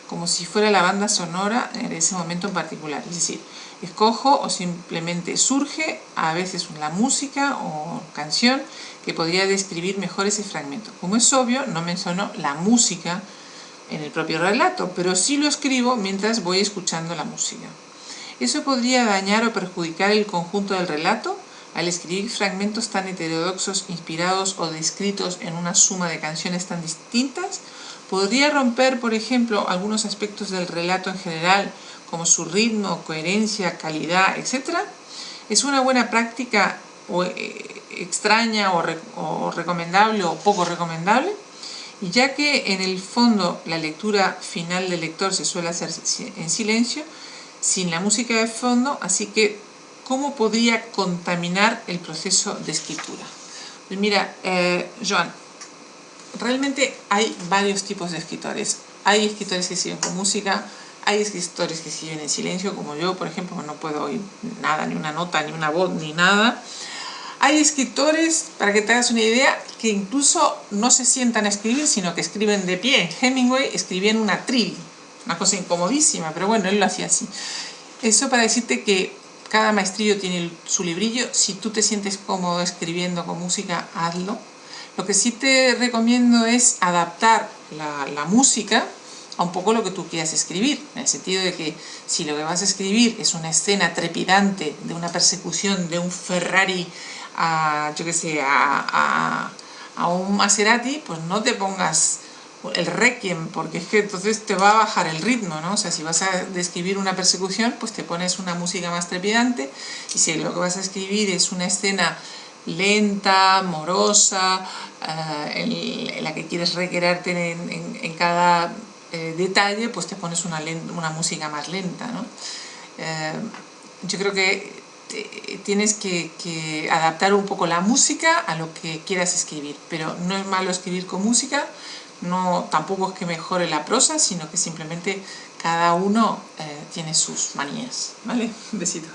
como si fuera la banda sonora en ese momento en particular. Es decir, escojo o simplemente surge a veces la música o canción que podría describir mejor ese fragmento. Como es obvio, no menciono la música en el propio relato, pero sí lo escribo mientras voy escuchando la música. ¿Eso podría dañar o perjudicar el conjunto del relato? Al escribir fragmentos tan heterodoxos, inspirados o descritos en una suma de canciones tan distintas, ¿podría romper, por ejemplo, algunos aspectos del relato en general, como su ritmo, coherencia, calidad, etc.? ¿Es una buena práctica o extraña o recomendable o poco recomendable? Y ya que en el fondo la lectura final del lector se suele hacer en silencio, sin la música de fondo, así que ¿cómo podría contaminar el proceso de escritura? Pues mira, Joan, realmente hay varios tipos de escritores. Hay escritores que escriben con música, hay escritores que escriben en silencio, como yo, por ejemplo, no puedo oír nada, ni una nota, ni una voz, ni nada. Hay escritores, para que te hagas una idea, que incluso no se sientan a escribir, sino que escriben de pie. Hemingway escribía en un atril, una cosa incomodísima, pero bueno, él lo hacía así. Eso para decirte que cada maestrillo tiene su librillo. Si tú te sientes cómodo escribiendo con música, hazlo. Lo que sí te recomiendo es adaptar la música a un poco lo que tú quieras escribir, en el sentido de que si lo que vas a escribir es una escena trepidante de una persecución de un Ferrari a, yo qué sé, a un Maserati, pues no te pongas el Requiem, porque es que entonces te va a bajar el ritmo, ¿no? O sea, si vas a describir una persecución, pues te pones una música más trepidante, y si lo que vas a escribir es una escena lenta, morosa, en la que quieres recrearte en cada detalle, pues te pones una música más lenta, ¿no? Yo creo que tienes que adaptar un poco la música a lo que quieras escribir, pero no es malo escribir con música, no, tampoco es que mejore la prosa, sino que simplemente cada uno tiene sus manías, ¿vale? Un besito.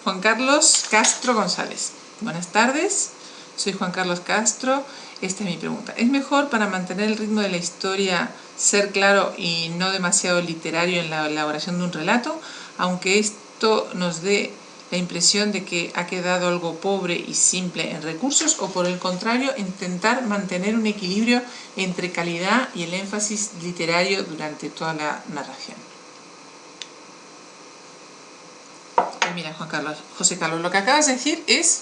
Juan Carlos Castro González. Buenas tardes, soy Juan Carlos Castro. Esta es mi pregunta. ¿Es mejor para mantener el ritmo de la historia ser claro y no demasiado literario en la elaboración de un relato, aunque esto nos dé la impresión de que ha quedado algo pobre y simple en recursos, o por el contrario, intentar mantener un equilibrio entre calidad y el énfasis literario durante toda la narración? Pues mira, José Carlos, lo que acabas de decir es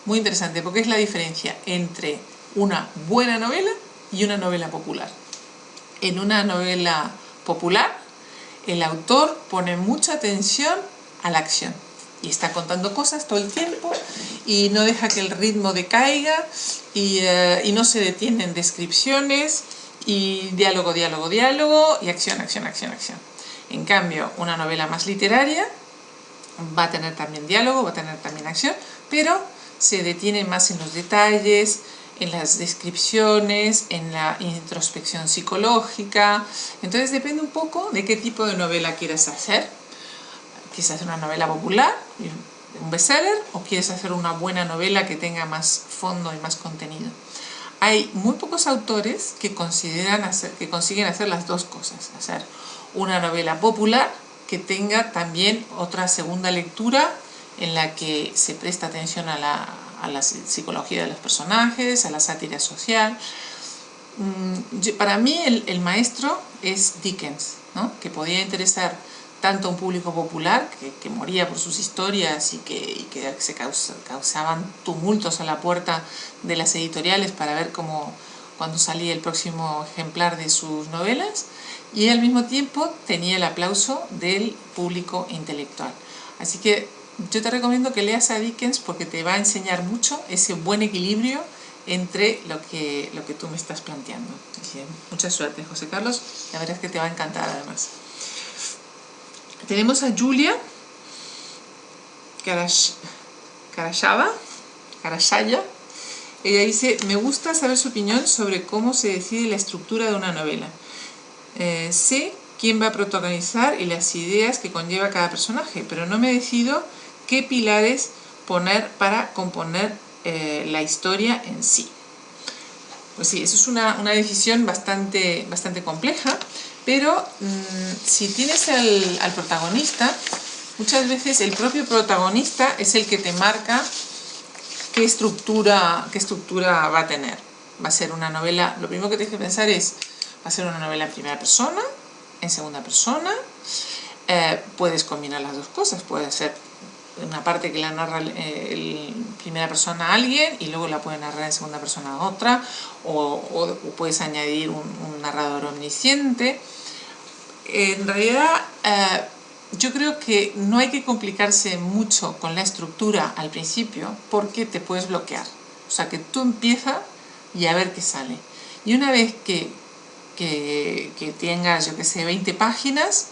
muy interesante, porque es la diferencia entre una buena novela y una novela popular. En una novela popular, el autor pone mucha atención a la acción y está contando cosas todo el tiempo y no deja que el ritmo decaiga y no se detiene en descripciones y diálogo y acción. En cambio, una novela más literaria va a tener también diálogo, va a tener también acción, pero se detiene más en los detalles, en las descripciones, en la introspección psicológica. Entonces depende un poco de qué tipo de novela quieras hacer. ¿Quieres hacer una novela popular, un bestseller, o quieres hacer una buena novela que tenga más fondo y más contenido? Hay muy pocos autores que consiguen hacer las dos cosas, hacer una novela popular que tenga también otra segunda lectura en la que se presta atención a la psicología de los personajes, a la sátira social. Para mí el maestro es Dickens, ¿no? Que podía interesar tanto a un público popular que moría por sus historias y que se causaban tumultos a la puerta de las editoriales para ver cuándo salía el próximo ejemplar de sus novelas, y al mismo tiempo tenía el aplauso del público intelectual. Así que yo te recomiendo que leas a Dickens, porque te va a enseñar mucho ese buen equilibrio entre lo que tú me estás planteando. Así que mucha suerte, José Carlos, la verdad es que te va a encantar además. Tenemos a Julia Karashaya. Ella dice: me gusta saber su opinión sobre cómo se decide la estructura de una novela. Sé quién va a protagonizar y las ideas que conlleva cada personaje, pero no me decido qué pilares poner para componer la historia en sí. Pues sí, eso es una decisión bastante compleja, pero si tienes al protagonista, muchas veces el propio protagonista es el que te marca qué estructura va a tener. Va a ser una novela, lo primero que tienes que pensar es, va a ser una novela en primera persona, en segunda persona, puedes combinar las dos cosas, puede ser una parte que la narra en primera persona a alguien y luego la puede narrar en segunda persona a otra, o puedes añadir un narrador omnisciente. En realidad yo creo que no hay que complicarse mucho con la estructura al principio porque te puedes bloquear. O sea, que tú empiezas y a ver qué sale. Y una vez que tengas, yo que sé, 20 páginas,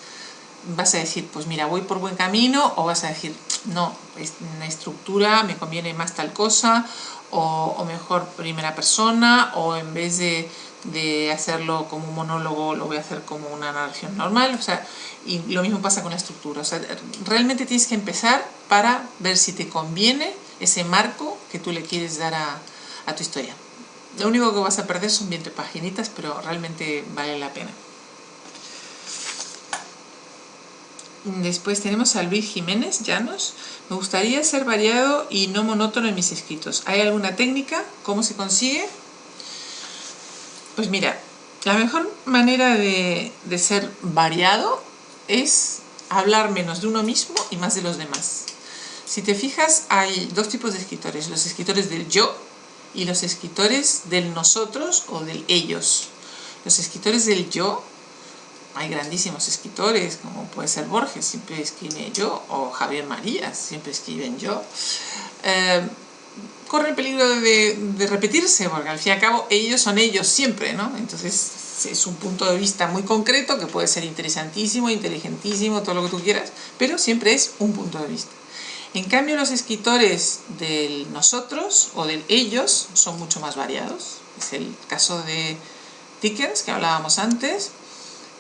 vas a decir, pues mira, voy por buen camino, o vas a decir, no, en la estructura me conviene más tal cosa, o mejor primera persona, o en vez de hacerlo como un monólogo, lo voy a hacer como una narración normal. O sea, y lo mismo pasa con la estructura. O sea, realmente tienes que empezar para ver si te conviene ese marco que tú le quieres dar a tu historia. Lo único que vas a perder son 20 paginitas, pero realmente vale la pena. Después tenemos a Luis Jiménez Llanos. Me gustaría ser variado y no monótono en mis escritos. ¿Hay alguna técnica? ¿Cómo se consigue? Pues mira, la mejor manera de ser variado es hablar menos de uno mismo y más de los demás. Si te fijas, hay dos tipos de escritores: los escritores del yo y los escritores del nosotros o del ellos. Los escritores del yo, hay grandísimos escritores, como puede ser Borges, siempre escribe yo, o Javier Marías, siempre escriben yo. Corre el peligro de repetirse, porque al fin y al cabo ellos son ellos siempre, ¿no? Entonces es un punto de vista muy concreto que puede ser interesantísimo, inteligentísimo, todo lo que tú quieras, pero siempre es un punto de vista. En cambio, los escritores del nosotros o del ellos son mucho más variados. Es el caso de Dickens, que hablábamos antes.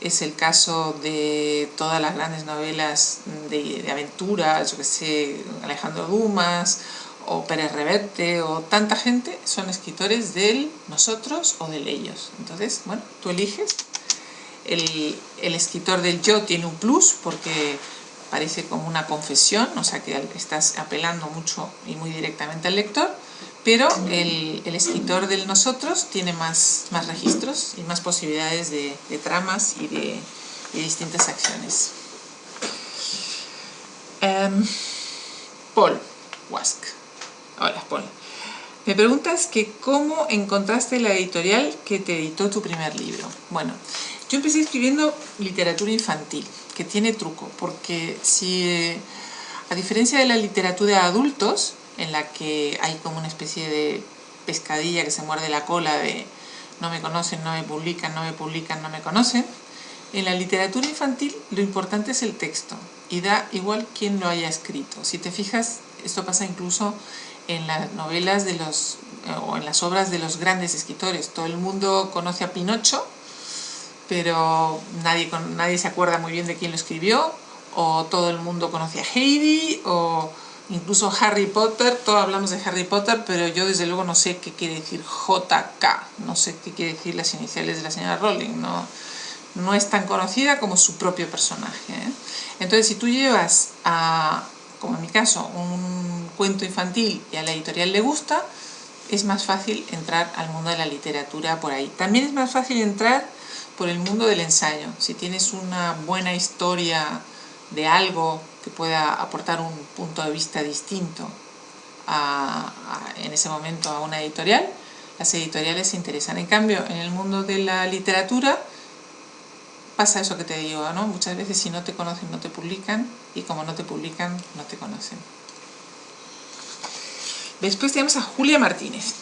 Es el caso de todas las grandes novelas de aventuras, yo que sé, Alejandro Dumas o Pérez Reverte, o tanta gente son escritores del nosotros o del ellos. Entonces, bueno, tú eliges. El escritor del yo tiene un plus porque parece como una confesión, o sea que estás apelando mucho y muy directamente al lector, pero el escritor del nosotros tiene más registros y más posibilidades de tramas y de distintas acciones. Paul Wask. Hola, Paul. Me preguntas que cómo encontraste la editorial que te editó tu primer libro. Bueno, yo empecé escribiendo literatura infantil, que tiene truco, porque si, a diferencia de la literatura de adultos, en la que hay como una especie de pescadilla que se muerde la cola de no me conocen, no me publican, no me publican, no me conocen, en la literatura infantil lo importante es el texto, y da igual quién lo haya escrito. Si te fijas, esto pasa incluso en las novelas o en las obras de los grandes escritores. Todo el mundo conoce a Pinocho, pero nadie se acuerda muy bien de quién lo escribió, o todo el mundo conoce a Heidi, o incluso Harry Potter. Todos hablamos de Harry Potter, pero yo desde luego no sé qué quiere decir JK, no sé qué quiere decir las iniciales de la señora Rowling, no es tan conocida como su propio personaje, ¿eh? Entonces, si tú llevas como en mi caso, un cuento infantil y a la editorial le gusta, es más fácil entrar al mundo de la literatura por ahí. También es más fácil entrar por el mundo del ensayo. Si tienes una buena historia de algo que pueda aportar un punto de vista distinto en ese momento a una editorial, las editoriales se interesan. En cambio, en el mundo de la literatura pasa eso que te digo, ¿no? Muchas veces si no te conocen no te publican, y como no te publican no te conocen. Después tenemos a Julia Martínez.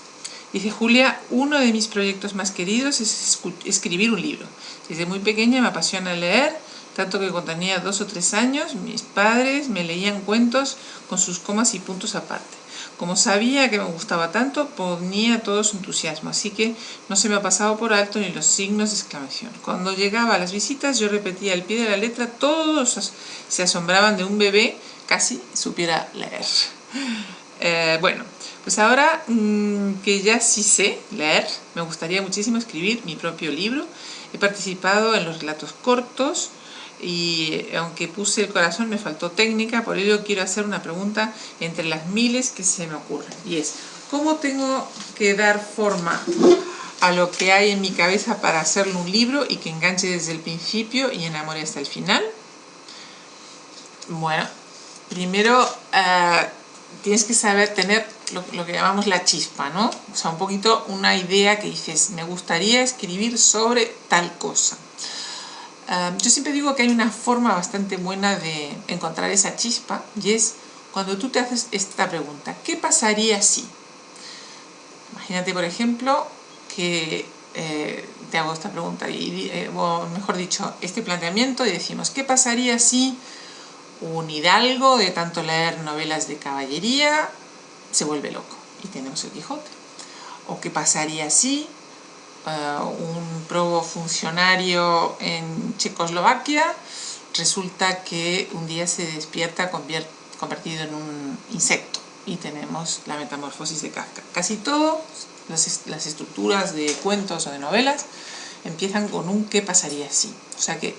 Dice Julia: uno de mis proyectos más queridos es escribir un libro. Desde muy pequeña me apasiona leer, tanto que cuando tenía 2 o 3 años mis padres me leían cuentos con sus comas y puntos aparte. Como sabía que me gustaba tanto, ponía todo su entusiasmo, así que no se me ha pasado por alto ni los signos de exclamación. Cuando llegaba a las visitas yo repetía al pie de la letra, todos se asombraban de un bebé casi supiera leer. Bueno, pues ahora que ya sí sé leer, me gustaría muchísimo escribir mi propio libro. He participado en los relatos cortos y aunque puse el corazón me faltó técnica, por ello quiero hacer una pregunta entre las miles que se me ocurren. Y es, ¿cómo tengo que dar forma a lo que hay en mi cabeza para hacerlo un libro y que enganche desde el principio y enamore hasta el final? Bueno, primero tienes que saber tener lo que llamamos la chispa, ¿no? O sea, un poquito una idea que dices, me gustaría escribir sobre tal cosa. Yo siempre digo que hay una forma bastante buena de encontrar esa chispa y es cuando tú te haces esta pregunta, ¿qué pasaría si? Imagínate, por ejemplo, que te hago esta pregunta, o mejor dicho, este planteamiento y decimos, ¿qué pasaría si un hidalgo de tanto leer novelas de caballería se vuelve loco? Y tenemos el Quijote. ¿O qué pasaría si un probo funcionario en Checoslovaquia resulta que un día se despierta convertido en un insecto? Y tenemos la metamorfosis de Kafka. Casi todas las estructuras de cuentos o de novelas empiezan con un ¿qué pasaría si? O sea que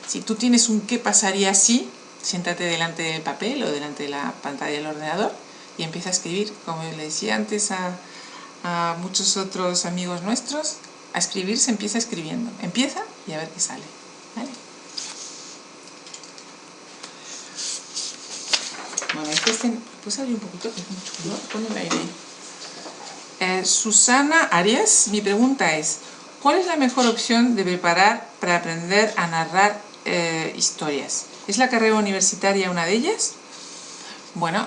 si tú tienes un ¿qué pasaría si?, siéntate delante del papel o delante de la pantalla del ordenador y empieza a escribir, como le decía antes a muchos otros amigos nuestros, a escribir se empieza escribiendo. Empieza y a ver qué sale. ¿Vale? Bueno, ¿puedes abrir un poquito? Que es mucho calor. Ponme el aire ahí. Susana Arias, mi pregunta es, ¿cuál es la mejor opción de preparar para aprender a narrar historias? ¿Es la carrera universitaria una de ellas? Bueno,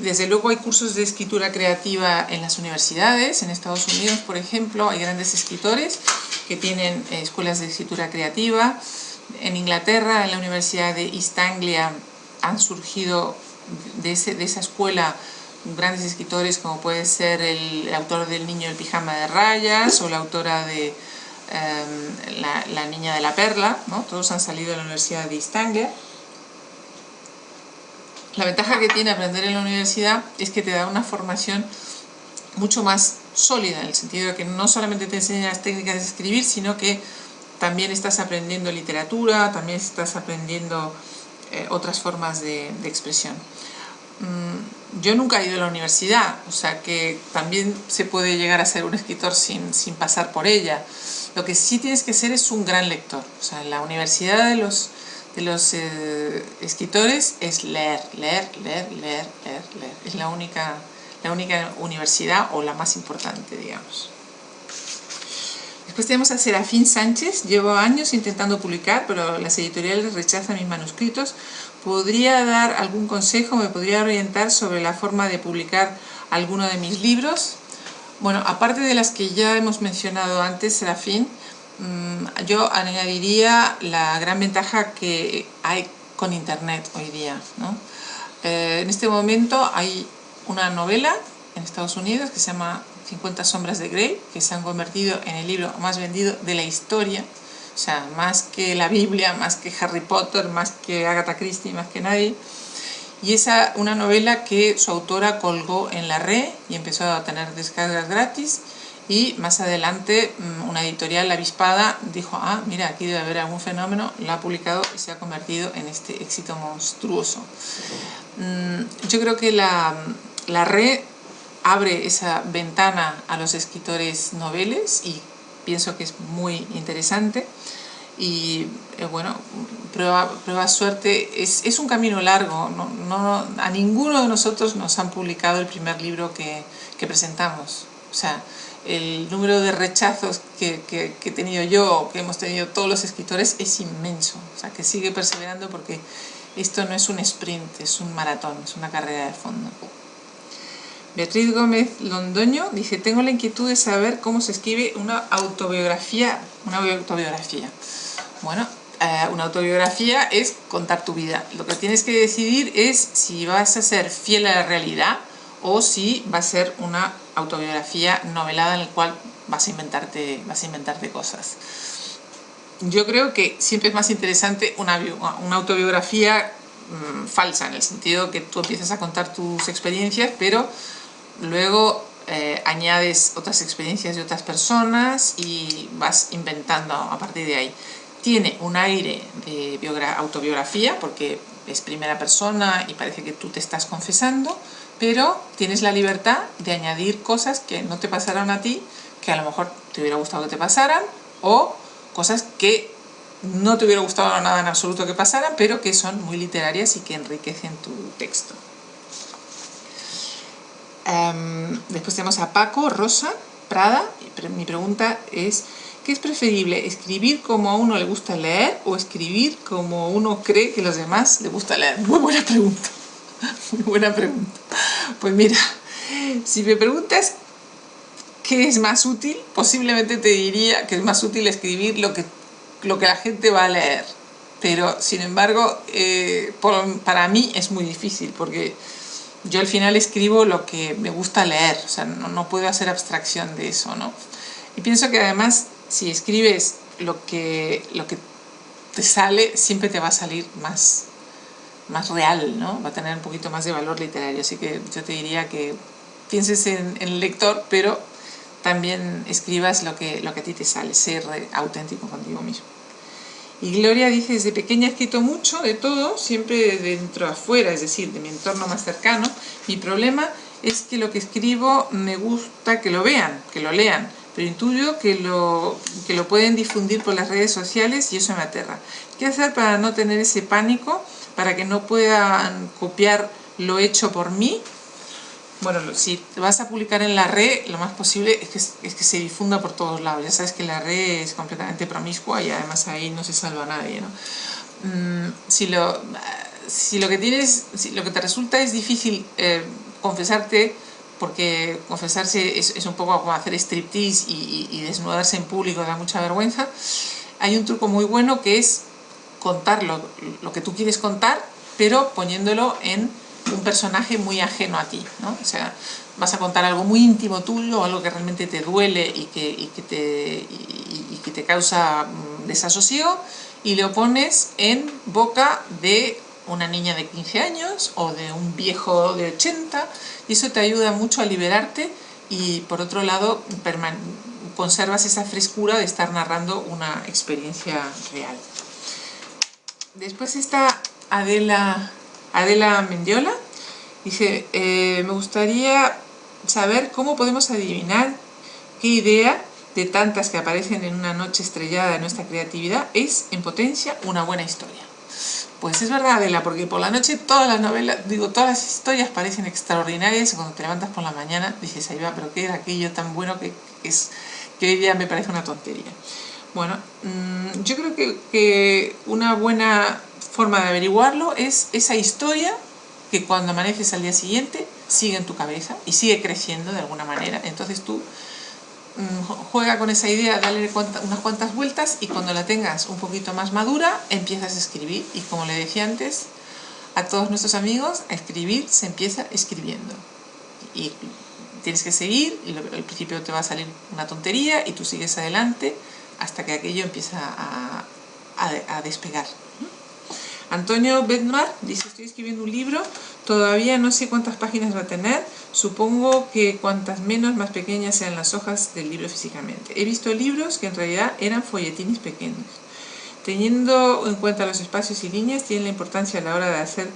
desde luego hay cursos de escritura creativa en las universidades. En Estados Unidos, por ejemplo, hay grandes escritores que tienen escuelas de escritura creativa. En Inglaterra, en la Universidad de East Anglia, han surgido de esa escuela grandes escritores como puede ser el autor del Niño del pijama de rayas o la autora de la niña de la perla, ¿no? Todos han salido de la Universidad de East Anglia. La ventaja que tiene aprender en la universidad es que te da una formación mucho más sólida, en el sentido de que no solamente te enseñan las técnicas de escribir, sino que también estás aprendiendo literatura, también estás aprendiendo otras formas de expresión. Yo nunca he ido a la universidad, o sea que también se puede llegar a ser un escritor sin pasar por ella. Lo que sí tienes que ser es un gran lector. O sea, la universidad de los escritores es leer. Es la única universidad o la más importante, digamos. Después tenemos a Serafín Sánchez. Llevo años intentando publicar, pero las editoriales rechazan mis manuscritos. ¿Podría dar algún consejo? ¿Me podría orientar sobre la forma de publicar alguno de mis libros? Bueno, aparte de las que ya hemos mencionado antes, Serafín, yo añadiría la gran ventaja que hay con Internet hoy día, ¿no? En este momento hay una novela en Estados Unidos que se llama 50 sombras de Grey, que se han convertido en el libro más vendido de la historia. O sea, más que la Biblia, más que Harry Potter, más que Agatha Christie, más que nadie. Y una novela que su autora colgó en la red y empezó a tener descargas gratis. Y más adelante una editorial, La Avispada, dijo, mira, aquí debe haber algún fenómeno, la ha publicado y se ha convertido en este éxito monstruoso. Yo creo que la red abre esa ventana a los escritores noveles y pienso que es muy interesante. Y bueno, prueba suerte, es un camino largo, a ninguno de nosotros nos han publicado el primer libro que presentamos. O sea, el número de rechazos que he tenido yo, que hemos tenido todos los escritores, es inmenso. O sea, que sigue perseverando porque esto no es un sprint, es un maratón, es una carrera de fondo. Beatriz Gómez Londoño dice, tengo la inquietud de saber cómo se escribe una autobiografía. Bueno, una autobiografía es contar tu vida. Lo que tienes que decidir es si vas a ser fiel a la realidad o si va a ser una autobiografía novelada en la cual vas a inventarte cosas. Yo creo que siempre es más interesante una autobiografía falsa, en el sentido que tú empiezas a contar tus experiencias, pero luego añades otras experiencias de otras personas y vas inventando a partir de ahí. Tiene un aire de autobiografía porque es primera persona y parece que tú te estás confesando, pero tienes la libertad de añadir cosas que no te pasaron a ti, que a lo mejor te hubiera gustado que te pasaran, o cosas que no te hubiera gustado nada en absoluto que pasaran, pero que son muy literarias y que enriquecen tu texto. Después tenemos a Paco Rosa Prada. Mi pregunta es: ¿qué es preferible, escribir como a uno le gusta leer o escribir como uno cree que a los demás les gusta leer? Muy buena pregunta. Muy buena pregunta. Pues mira, si me preguntas qué es más útil, posiblemente te diría que es más útil escribir lo que la gente va a leer. Pero, sin embargo, para mí es muy difícil, porque yo al final escribo lo que me gusta leer, o sea, no puedo hacer abstracción de eso, ¿no? Y pienso que además, si escribes lo que te sale, siempre te va a salir más real, ¿no? Va a tener un poquito más de valor literario. Así que yo te diría que pienses en el lector, pero también escribas lo que a ti te sale, ser auténtico contigo mismo. Y Gloria dice: desde pequeña he escrito mucho, de todo, siempre de dentro a afuera, es decir, de mi entorno más cercano. Mi problema es que lo que escribo me gusta que lo vean, que lo lean, pero intuyo que lo pueden difundir por las redes sociales y eso me aterra. ¿Qué hacer para no tener ese pánico, para que no puedan copiar lo hecho por mí? Bueno, si te vas a publicar en la red, lo más posible es que se difunda por todos lados. Ya sabes que la red es completamente promiscua y además ahí no se salva a nadie, ¿no? Si lo que te resulta es difícil confesarte, porque confesarse es un poco como hacer striptease y desnudarse en público da mucha vergüenza, hay un truco muy bueno que es contar lo que tú quieres contar, pero poniéndolo en un personaje muy ajeno a ti, ¿no? O sea, vas a contar algo muy íntimo tuyo, algo que realmente te duele y que te causa desasosiego, y lo pones en boca de una niña de 15 años o de un viejo de 80, y eso te ayuda mucho a liberarte y, por otro lado, conservas esa frescura de estar narrando una experiencia real. Después está Adela Mendiola. Dice: me gustaría saber cómo podemos adivinar qué idea de tantas que aparecen en una noche estrellada de nuestra creatividad es, en potencia, una buena historia. Pues es verdad, Adela, porque por la noche todas las historias parecen extraordinarias, y cuando te levantas por la mañana dices: ahí va, pero qué era aquello tan bueno que hoy día me parece una tontería. Bueno, yo creo que una buena forma de averiguarlo es esa historia que cuando amaneces al día siguiente sigue en tu cabeza y sigue creciendo de alguna manera. Entonces tú juega con esa idea, dale unas cuantas vueltas, y cuando la tengas un poquito más madura empiezas a escribir. Y como le decía antes a todos nuestros amigos, a escribir se empieza escribiendo. Y tienes que seguir, y al principio te va a salir una tontería y tú sigues adelante hasta que aquello empieza a despegar. Antonio Bedmar dice: estoy escribiendo un libro, todavía no sé cuántas páginas va a tener, supongo que cuantas menos, más pequeñas sean las hojas del libro físicamente. He visto libros que en realidad eran folletines pequeños. Teniendo en cuenta los espacios y líneas, tienen la importancia a la hora de hacer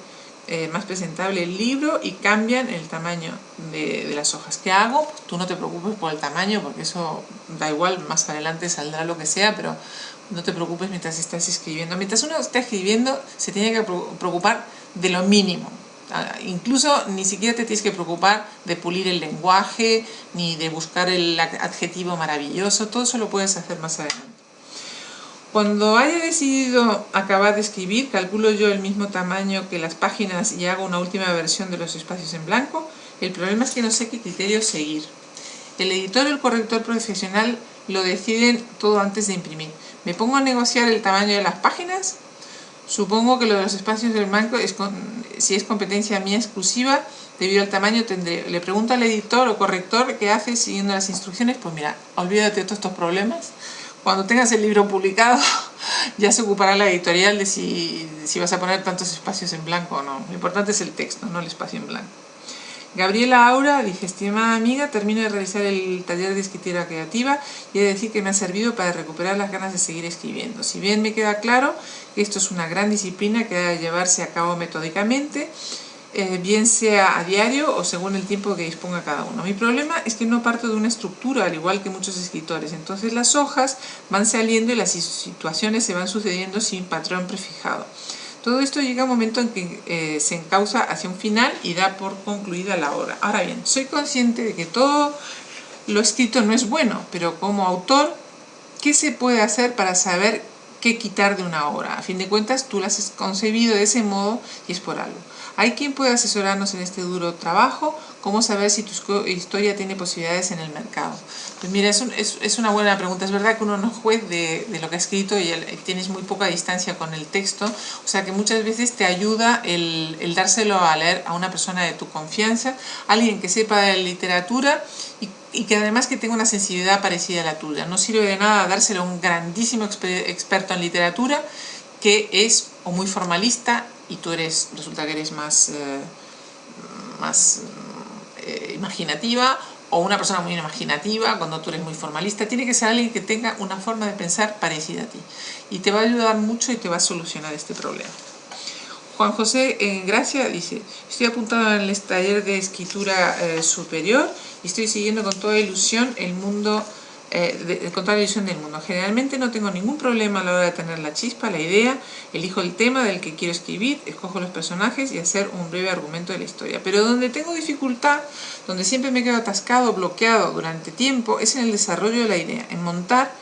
más presentable el libro y cambian el tamaño de las hojas. ¿Qué hago? Tú no te preocupes por el tamaño, porque eso da igual, más adelante saldrá lo que sea, pero no te preocupes mientras estás escribiendo. Mientras uno está escribiendo, se tiene que preocupar de lo mínimo. Incluso ni siquiera te tienes que preocupar de pulir el lenguaje, ni de buscar el adjetivo maravilloso. Todo eso lo puedes hacer más adelante. Cuando haya decidido acabar de escribir, calculo yo el mismo tamaño que las páginas y hago una última versión de los espacios en blanco. El problema es que no sé qué criterio seguir. El editor o el corrector profesional lo deciden todo antes de imprimir. ¿Me pongo a negociar el tamaño de las páginas? Supongo que lo de los espacios en blanco, si es competencia mía exclusiva, debido al tamaño tendré. Le pregunto al editor o corrector qué hace siguiendo las instrucciones. Pues mira, olvídate de todos estos problemas. Cuando tengas el libro publicado, Ya se ocupará la editorial de si vas a poner tantos espacios en blanco o no. Lo importante es el texto, no el espacio en blanco. Gabriela Aura dice: estimada amiga, termino de realizar el taller de escritura creativa y he de decir que me ha servido para recuperar las ganas de seguir escribiendo. Si bien me queda claro que esto es una gran disciplina que debe llevarse a cabo metódicamente, bien sea a diario o según el tiempo que disponga cada uno. Mi problema es que no parto de una estructura, al igual que muchos escritores. Entonces las hojas van saliendo y las situaciones se van sucediendo sin patrón prefijado. Todo esto llega a un momento en que se encausa hacia un final y da por concluida la obra. Ahora bien, soy consciente de que todo lo escrito no es bueno, pero como autor, ¿qué se puede hacer para saber qué quitar de una obra? A fin de cuentas, tú la has concebido de ese modo y es por algo. ¿Hay quien puede asesorarnos en este duro trabajo? ¿Cómo saber si tu historia tiene posibilidades en el mercado? Pues mira, es una buena pregunta. Es verdad que uno no es juez de lo que ha escrito y tienes muy poca distancia con el texto, o sea que muchas veces te ayuda el dárselo a leer a una persona de tu confianza, alguien que sepa de literatura y que además que tenga una sensibilidad parecida a la tuya. No sirve de nada dárselo a un grandísimo experto en literatura que es o muy formalista y tú resulta que eres más imaginativa, o una persona muy imaginativa cuando tú eres muy formalista. Tiene que ser alguien que tenga una forma de pensar parecida a ti y te va a ayudar mucho y te va a solucionar este problema. Juan José Gracia dice: estoy apuntado en el taller de escritura superior y estoy siguiendo con toda ilusión el mundo con toda la visión del mundo. Generalmente no tengo ningún problema a la hora de tener la chispa, la idea, elijo el tema del que quiero escribir, escojo los personajes y hacer un breve argumento de la historia. Pero donde tengo dificultad, donde siempre me quedo atascado, bloqueado durante tiempo, es en el desarrollo de la idea, en montar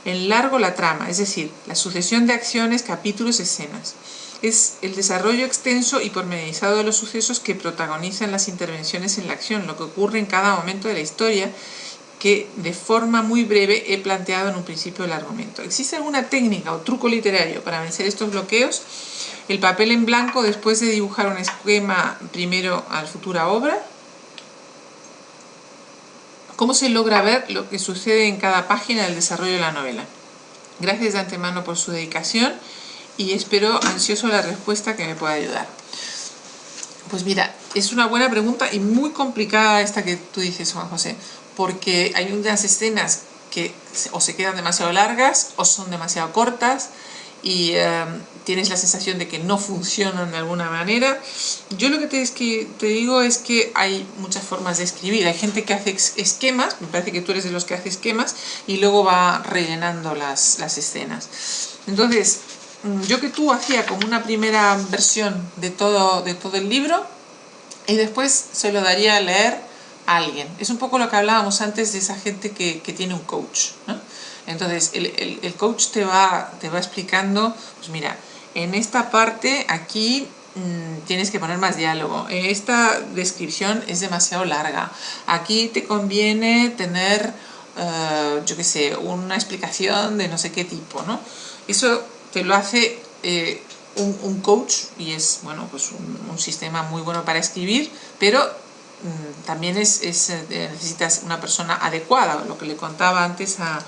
en largo la trama, es decir, la sucesión de acciones, capítulos, escenas. Es el desarrollo extenso y pormenorizado de los sucesos que protagonizan las intervenciones en la acción, lo que ocurre en cada momento de la historia, que de forma muy breve he planteado en un principio del argumento. ¿Existe alguna técnica o truco literario para vencer estos bloqueos? El papel en blanco después de dibujar un esquema primero a la futura obra. ¿Cómo se logra ver lo que sucede en cada página del desarrollo de la novela? Gracias de antemano por su dedicación y espero ansioso la respuesta que me pueda ayudar. Pues mira, es una buena pregunta y muy complicada esta que tú dices, Juan José, porque hay unas escenas que o se quedan demasiado largas o son demasiado cortas y tienes la sensación de que no funcionan de alguna manera. Yo lo que te digo es que hay muchas formas de escribir. Hay gente que hace esquemas, me parece que tú eres de los que hace esquemas y luego va rellenando las escenas. Entonces, yo que tú hacía como una primera versión de todo el libro y después se lo daría a leer a alguien. Es un poco lo que hablábamos antes de esa gente que tiene un coach, ¿no? Entonces el coach te va explicando, pues mira, en esta parte aquí tienes que poner más diálogo, esta descripción es demasiado larga, aquí te conviene tener, yo qué sé, una explicación de no sé qué tipo, ¿no? Eso te lo hace un coach y es, bueno, pues un sistema muy bueno para escribir, pero también necesitas una persona adecuada, lo que le contaba antes a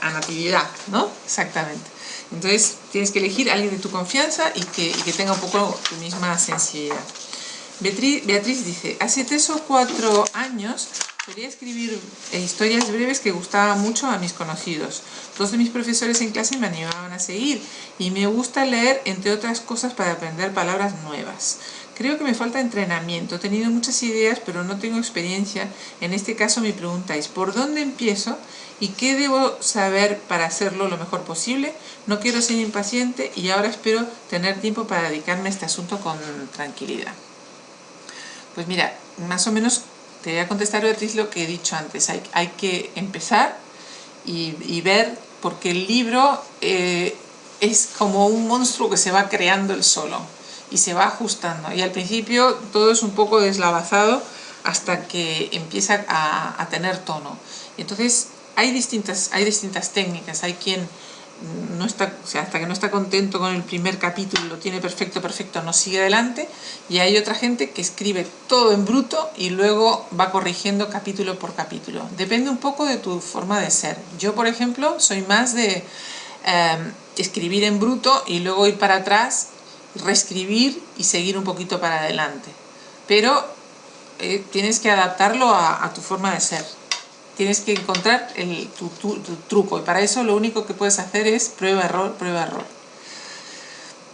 Natividad, ¿no? Exactamente. Entonces tienes que elegir a alguien de tu confianza y que tenga un poco tu misma sensibilidad. Beatriz dice: hace 3 o 4 años solía escribir historias breves que gustaban mucho a mis conocidos. 2 de mis profesores en clase me animaban a seguir y me gusta leer, entre otras cosas, para aprender palabras nuevas. Creo que me falta entrenamiento, he tenido muchas ideas pero no tengo experiencia. En este caso mi pregunta es: ¿por dónde empiezo y qué debo saber para hacerlo lo mejor posible? No quiero ser impaciente y ahora espero tener tiempo para dedicarme a este asunto con tranquilidad. Pues mira, más o menos te voy a contestar, Beatriz, lo que he dicho antes. Hay que empezar y ver, porque el libro es como un monstruo que se va creando él solo y se va ajustando. Y al principio todo es un poco deslavazado hasta que empieza a tener tono. Y entonces hay distintas técnicas. Hay quien no está, o sea, hasta que no está contento con el primer capítulo, lo tiene perfecto, no sigue adelante. Y hay otra gente que escribe todo en bruto y luego va corrigiendo capítulo por capítulo. Depende un poco de tu forma de ser. Yo, por ejemplo, soy más de escribir en bruto y luego ir para atrás, reescribir y seguir un poquito para adelante. Pero tienes que adaptarlo a tu forma de ser. Tienes que encontrar tu truco, y para eso lo único que puedes hacer es prueba, error.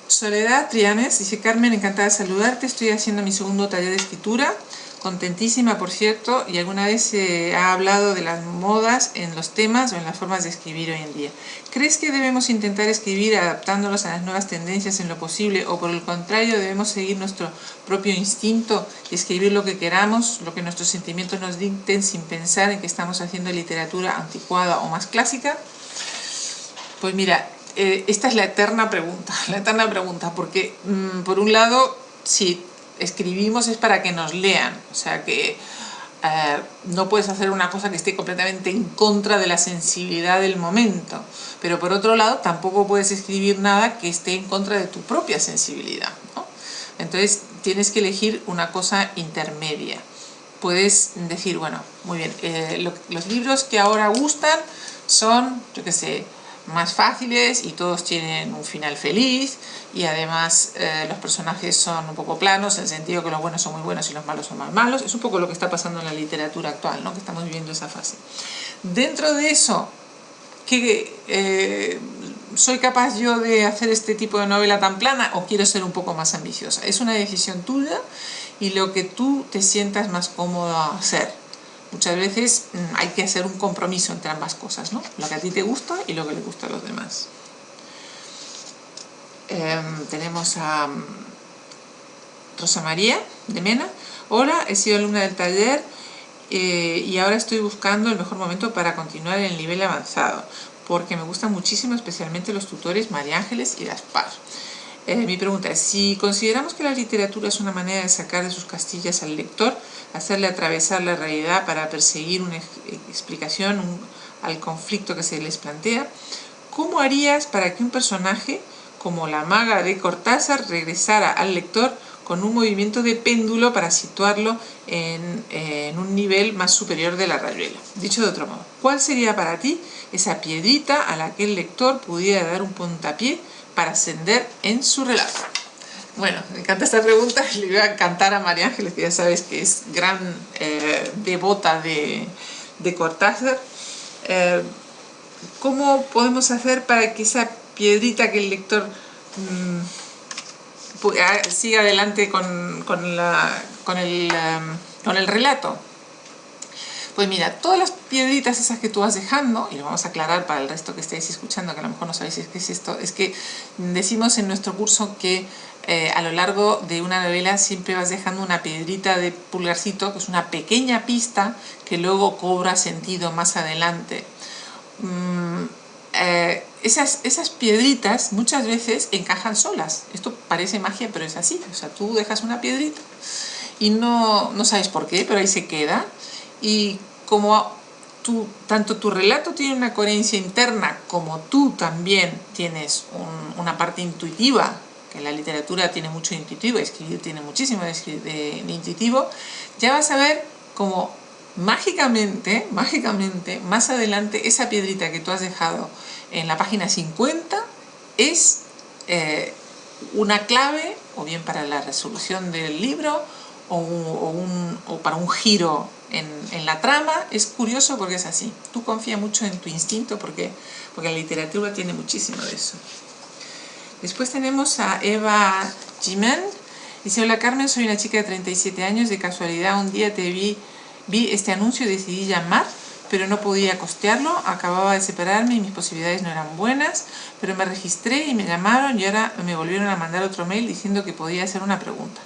Soledad Trianes dice: Carmen, encantada de saludarte, estoy haciendo mi segundo taller de escritura, contentísima por cierto, y alguna vez se ha hablado de las modas en los temas o en las formas de escribir hoy en día. ¿Crees que debemos intentar escribir adaptándonos a las nuevas tendencias en lo posible, o por el contrario debemos seguir nuestro propio instinto y escribir lo que queramos, lo que nuestros sentimientos nos dicten, sin pensar en que estamos haciendo literatura anticuada o más clásica? Pues mira, esta es la eterna pregunta, porque por un lado, si escribimos es para que nos lean, o sea que no puedes hacer una cosa que esté completamente en contra de la sensibilidad del momento, pero por otro lado tampoco puedes escribir nada que esté en contra de tu propia sensibilidad, ¿no? Entonces tienes que elegir una cosa intermedia. Puedes decir, bueno, muy bien, los libros que ahora gustan son, yo qué sé, más fáciles y todos tienen un final feliz, y además los personajes son un poco planos, en el sentido que los buenos son muy buenos y los malos son más malos. Es un poco lo que está pasando en la literatura actual, ¿no? Que estamos viviendo esa fase. Dentro de eso, ¿soy capaz yo de hacer este tipo de novela tan plana o quiero ser un poco más ambiciosa? Es una decisión tuya y lo que tú te sientas más cómodo a hacer. Muchas veces hay que hacer un compromiso entre ambas cosas, ¿no? Lo que a ti te gusta y lo que le gusta a los demás. Tenemos a Rosa María de Mena. Hola, he sido alumna del taller y ahora estoy buscando el mejor momento para continuar en el nivel avanzado, porque me gustan muchísimo, especialmente los tutores María Ángeles y Gaspar. Mi pregunta es: si consideramos que la literatura es una manera de sacar de sus castillas al lector, hacerle atravesar la realidad para perseguir una explicación al conflicto que se les plantea, ¿cómo harías para que un personaje como la maga de Cortázar regresara al lector con un movimiento de péndulo para situarlo en un nivel más superior de la rayuela? Dicho de otro modo, ¿cuál sería para ti esa piedrita a la que el lector pudiera dar un puntapié para ascender en su relato? Bueno, me encanta esta pregunta. Le voy a cantar a María Ángeles, que ya sabes que es gran devota de Cortázar. ¿Cómo podemos hacer para que esa piedrita que el lector siga adelante con el relato? Pues mira, todas las piedritas esas que tú vas dejando, y lo vamos a aclarar para el resto que estéis escuchando, que a lo mejor no sabéis qué es esto, es que decimos en nuestro curso que a lo largo de una novela siempre vas dejando una piedrita de pulgarcito, que es una pequeña pista que luego cobra sentido más adelante. Esas piedritas muchas veces encajan solas. Esto parece magia, pero es así. O sea, tú dejas una piedrita y no sabes por qué, pero ahí se queda. Y como tanto tu relato tiene una coherencia interna, como tú también tienes una parte intuitiva, que la literatura tiene mucho intuitivo, escribir tiene muchísimo de intuitivo, ya vas a ver como mágicamente, más adelante, esa piedrita que tú has dejado en la página 50 es una clave, o bien para la resolución del libro, o para un giro en la trama. Es curioso porque es así. Tú confía mucho en tu instinto porque la literatura tiene muchísimo de eso. Después tenemos a Eva Jimen. Dice: hola Carmen, soy una chica de 37 años. De casualidad un día te vi este anuncio y decidí llamar, pero no podía costearlo. Acababa de separarme y mis posibilidades no eran buenas, pero me registré y me llamaron y ahora me volvieron a mandar otro mail diciendo que podía hacer una pregunta.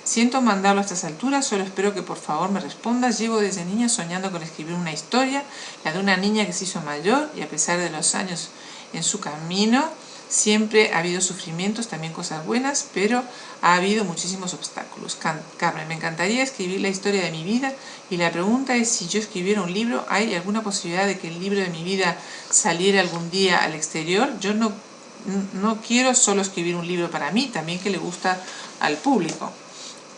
Siento mandarlo a estas alturas, solo espero que por favor me respondas. Llevo desde niña soñando con escribir una historia, la de una niña que se hizo mayor y a pesar de los años en su camino Siempre ha habido sufrimientos, también cosas buenas, pero ha habido muchísimos obstáculos. Carmen, me encantaría escribir la historia de mi vida y la pregunta es si yo escribiera un libro, ¿hay alguna posibilidad de que el libro de mi vida saliera algún día al exterior? Yo no quiero solo escribir un libro para mí, también que le gusta al público.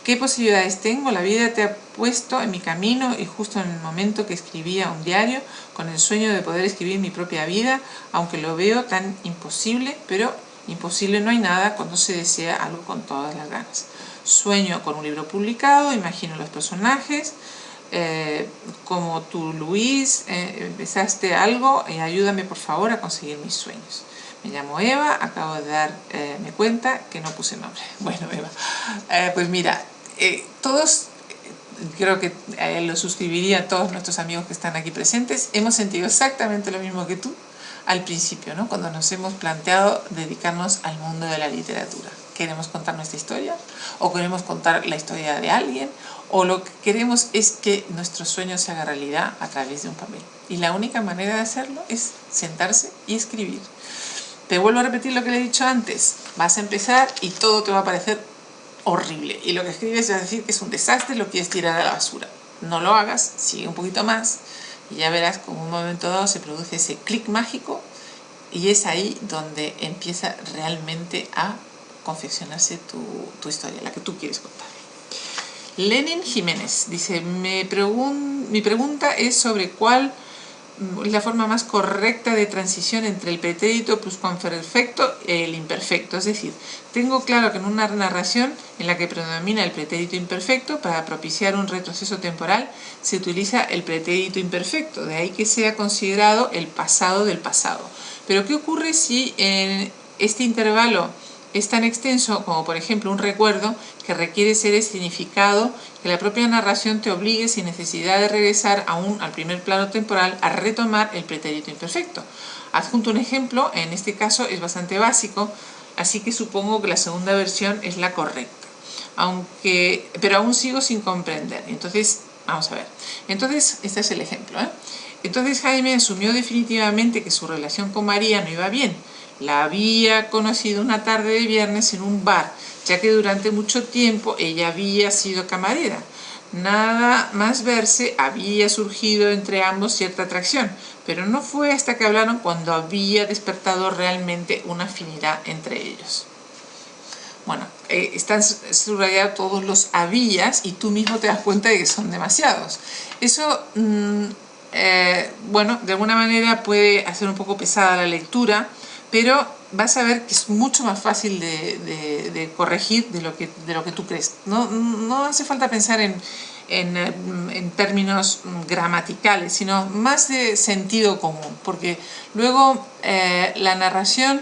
¿Qué posibilidades tengo? La vida te ha puesto en mi camino y justo en el momento que escribía un diario, con el sueño de poder escribir mi propia vida, aunque lo veo tan imposible, pero imposible no hay nada cuando se desea algo con todas las ganas. Sueño con un libro publicado, imagino los personajes, como tú, Luis, empezaste algo y ayúdame por favor a conseguir mis sueños. Me llamo Eva, acabo de darme cuenta que no puse nombre. Bueno, Eva, pues mira, todos, creo que lo suscribiría a todos nuestros amigos que están aquí presentes, hemos sentido exactamente lo mismo que tú al principio, ¿no? Cuando nos hemos planteado dedicarnos al mundo de la literatura. Queremos contar nuestra historia, o queremos contar la historia de alguien, o lo que queremos es que nuestro sueño se haga realidad a través de un papel. Y la única manera de hacerlo es sentarse y escribir. Te vuelvo a repetir lo que le he dicho antes, vas a empezar y todo te va a parecer horrible y lo que escribes vas a decir que es un desastre, lo quieres tirar a la basura. No lo hagas, sigue un poquito más y ya verás como en un momento dado se produce ese clic mágico y es ahí donde empieza realmente a confeccionarse tu historia, la que tú quieres contar. Lenin Jiménez dice, mi pregunta es sobre cuál es la forma más correcta de transición entre el pretérito pluscuamperfecto y el imperfecto. Es decir, tengo claro que en una narración en la que predomina el pretérito imperfecto, para propiciar un retroceso temporal se utiliza el pretérito imperfecto, de ahí que sea considerado el pasado del pasado. Pero ¿qué ocurre si en este intervalo es tan extenso como por ejemplo un recuerdo que requiere ser significado, que la propia narración te obligue sin necesidad de regresar aún al primer plano temporal a retomar el pretérito imperfecto? Adjunto un ejemplo, en este caso es bastante básico, así que supongo que la segunda versión es la correcta, pero aún sigo sin comprender. Entonces, vamos a ver. Entonces, este es el ejemplo, ¿eh? Entonces Jaime asumió definitivamente que su relación con María no iba bien. La había conocido una tarde de viernes en un bar, ya que durante mucho tiempo ella había sido camarera. Nada más verse había surgido entre ambos cierta atracción, pero no fue hasta que hablaron cuando había despertado realmente una afinidad entre ellos. Bueno, están subrayados todos los habías y tú mismo te das cuenta de que son demasiados. Eso, bueno, de alguna manera puede hacer un poco pesada la lectura, pero vas a ver que es mucho más fácil de corregir de lo que tú crees. No hace falta pensar en términos gramaticales, sino más de sentido común, porque luego la narración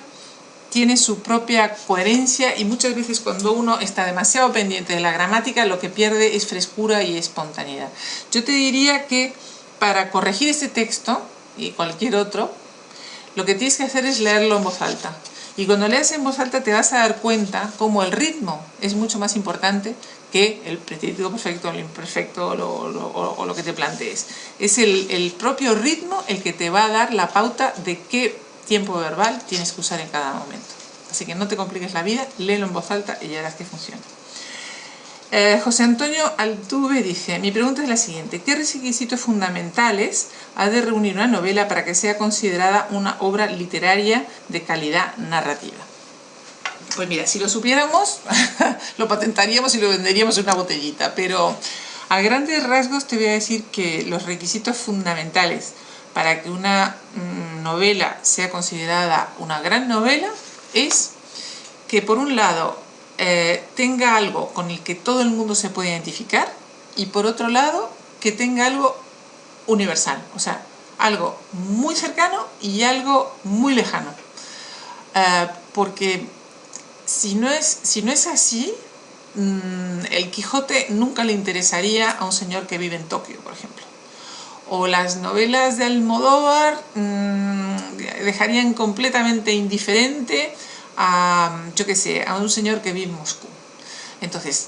tiene su propia coherencia y muchas veces cuando uno está demasiado pendiente de la gramática lo que pierde es frescura y espontaneidad. Yo te diría que para corregir este texto y cualquier otro, lo que tienes que hacer es leerlo en voz alta. Y cuando leas en voz alta te vas a dar cuenta cómo el ritmo es mucho más importante que el pretérito perfecto, el imperfecto o lo que te plantees. Es el propio ritmo el que te va a dar la pauta de qué tiempo verbal tienes que usar en cada momento. Así que no te compliques la vida, léelo en voz alta y ya verás que funciona. José Antonio Altuve dice, mi pregunta es la siguiente, ¿qué requisitos fundamentales ha de reunir una novela para que sea considerada una obra literaria de calidad narrativa? Pues mira, si lo supiéramos, lo patentaríamos y lo venderíamos en una botellita, pero a grandes rasgos te voy a decir que los requisitos fundamentales para que una novela sea considerada una gran novela es que por un lado tenga algo con el que todo el mundo se puede identificar y por otro lado que tenga algo universal, o sea, algo muy cercano y algo muy lejano, porque si no es así, el Quijote nunca le interesaría a un señor que vive en Tokio, por ejemplo, o las novelas de Almodóvar dejarían completamente indiferente yo qué sé, a un señor que vive en Moscú. Entonces,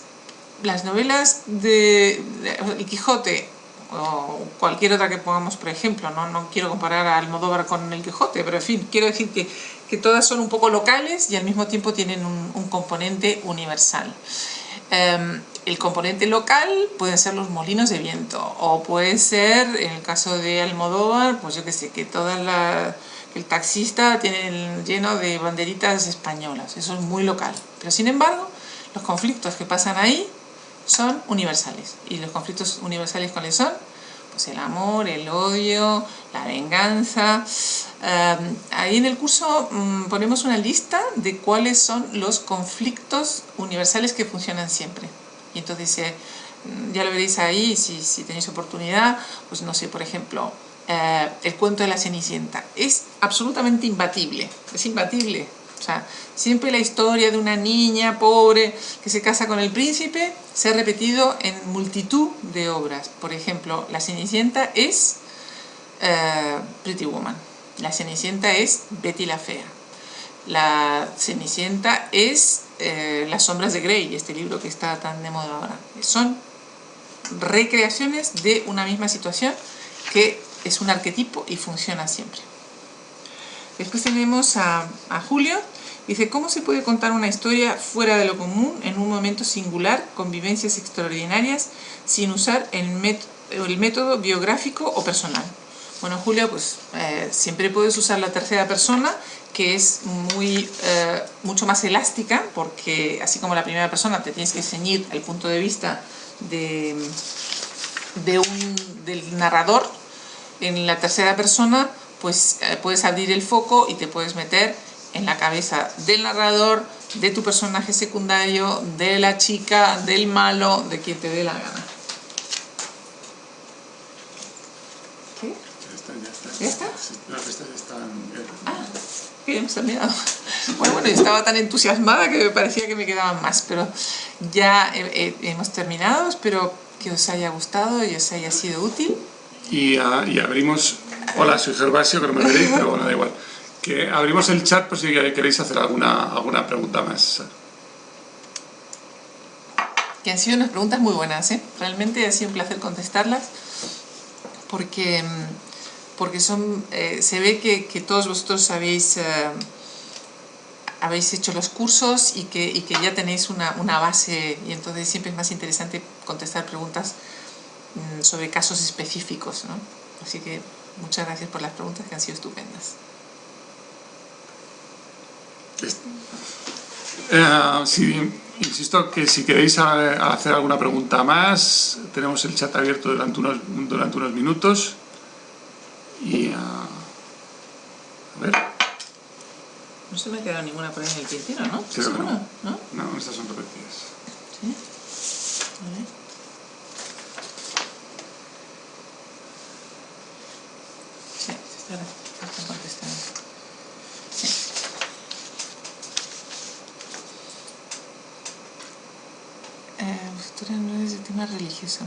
las novelas de El Quijote o cualquier otra que pongamos por ejemplo, no quiero comparar a Almodóvar con El Quijote, pero en fin, quiero decir que todas son un poco locales y al mismo tiempo tienen un componente universal. El componente local pueden ser los molinos de viento, o puede ser, en el caso de Almodóvar, pues yo que sé, que el taxista tiene lleno de banderitas españolas, eso es muy local. Pero sin embargo, los conflictos que pasan ahí son universales. ¿Y los conflictos universales cuáles son? Pues el amor, el odio, la venganza. Ahí en el curso ponemos una lista de cuáles son los conflictos universales que funcionan siempre. Y entonces ya lo veréis ahí si tenéis oportunidad. Pues no sé, por ejemplo, el cuento de la Cenicienta es absolutamente imbatible, es imbatible. O sea, siempre la historia de una niña pobre que se casa con el príncipe se ha repetido en multitud de obras. Por ejemplo, la Cenicienta es Pretty Woman, la Cenicienta es Betty la Fea, la Cenicienta es Las sombras de Grey, este libro que está tan de moda ahora. Son recreaciones de una misma situación que es un arquetipo y funciona siempre. Después tenemos a Julio, dice, ¿cómo se puede contar una historia fuera de lo común en un momento singular, con vivencias extraordinarias, sin usar el método biográfico o personal? Bueno, Julio, pues siempre puedes usar la tercera persona, que es mucho más elástica, porque así como la primera persona te tienes que ceñir el punto de vista del narrador, en la tercera persona pues puedes abrir el foco y te puedes meter en la cabeza del narrador, de tu personaje secundario, de la chica, del malo, de quien te dé la gana. ¿Qué? Ya está. ¿Ya está? Sí, las pistas están... Que ya hemos terminado. Bueno, yo estaba tan entusiasmada que me parecía que me quedaban más, pero ya hemos terminado. Espero que os haya gustado y os haya sido útil. Y abrimos... Hola, soy Gervasio, que no me veréis, pero bueno, da igual. Que abrimos el chat por si queréis hacer alguna pregunta más. Que han sido unas preguntas muy buenas, ¿eh? Realmente ha sido un placer contestarlas, porque son, se ve que todos vosotros habéis hecho los cursos y que ya tenéis una base, y entonces siempre es más interesante contestar preguntas sobre casos específicos, ¿no? Así que muchas gracias por las preguntas, que han sido estupendas. Insisto que si queréis hacer alguna pregunta más, tenemos el chat abierto durante unos minutos. Y a ver. No se me ha quedado ninguna por ahí en el tintero, ¿no? Creo que no. ¿No? No, estas son repetidas. ¿Sí? Vale. Sí, está contestando. Sí. Futuras novelas de tema religioso.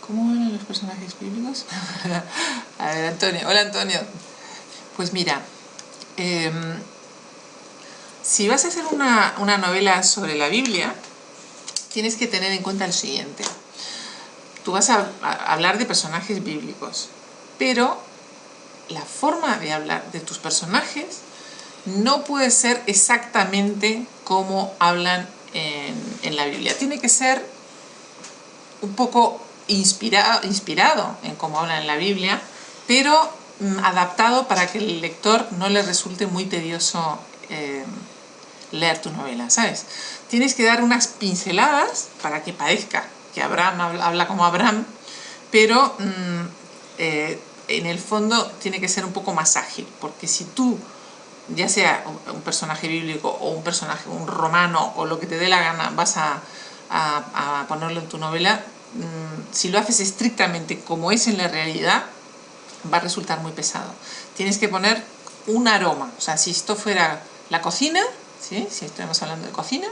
¿Cómo hablan los personajes bíblicos? A ver, Antonio. Hola, Antonio. Pues mira, si vas a hacer una novela sobre la Biblia, tienes que tener en cuenta lo siguiente. Tú vas a hablar de personajes bíblicos, pero la forma de hablar de tus personajes no puede ser exactamente como hablan en la Biblia. Tiene que ser un poco inspirado en cómo hablan en la Biblia, pero adaptado para que el lector no le resulte muy tedioso leer tu novela, ¿sabes? Tienes que dar unas pinceladas para que parezca que Abraham habla como Abraham, pero en el fondo tiene que ser un poco más ágil, porque si tú, ya sea un personaje bíblico o un romano o lo que te dé la gana, vas a ponerlo en tu novela, si lo haces estrictamente como es en la realidad, va a resultar muy pesado. Tienes que poner un aroma, o sea, si esto fuera la cocina, ¿sí? Si estamos hablando de cocina,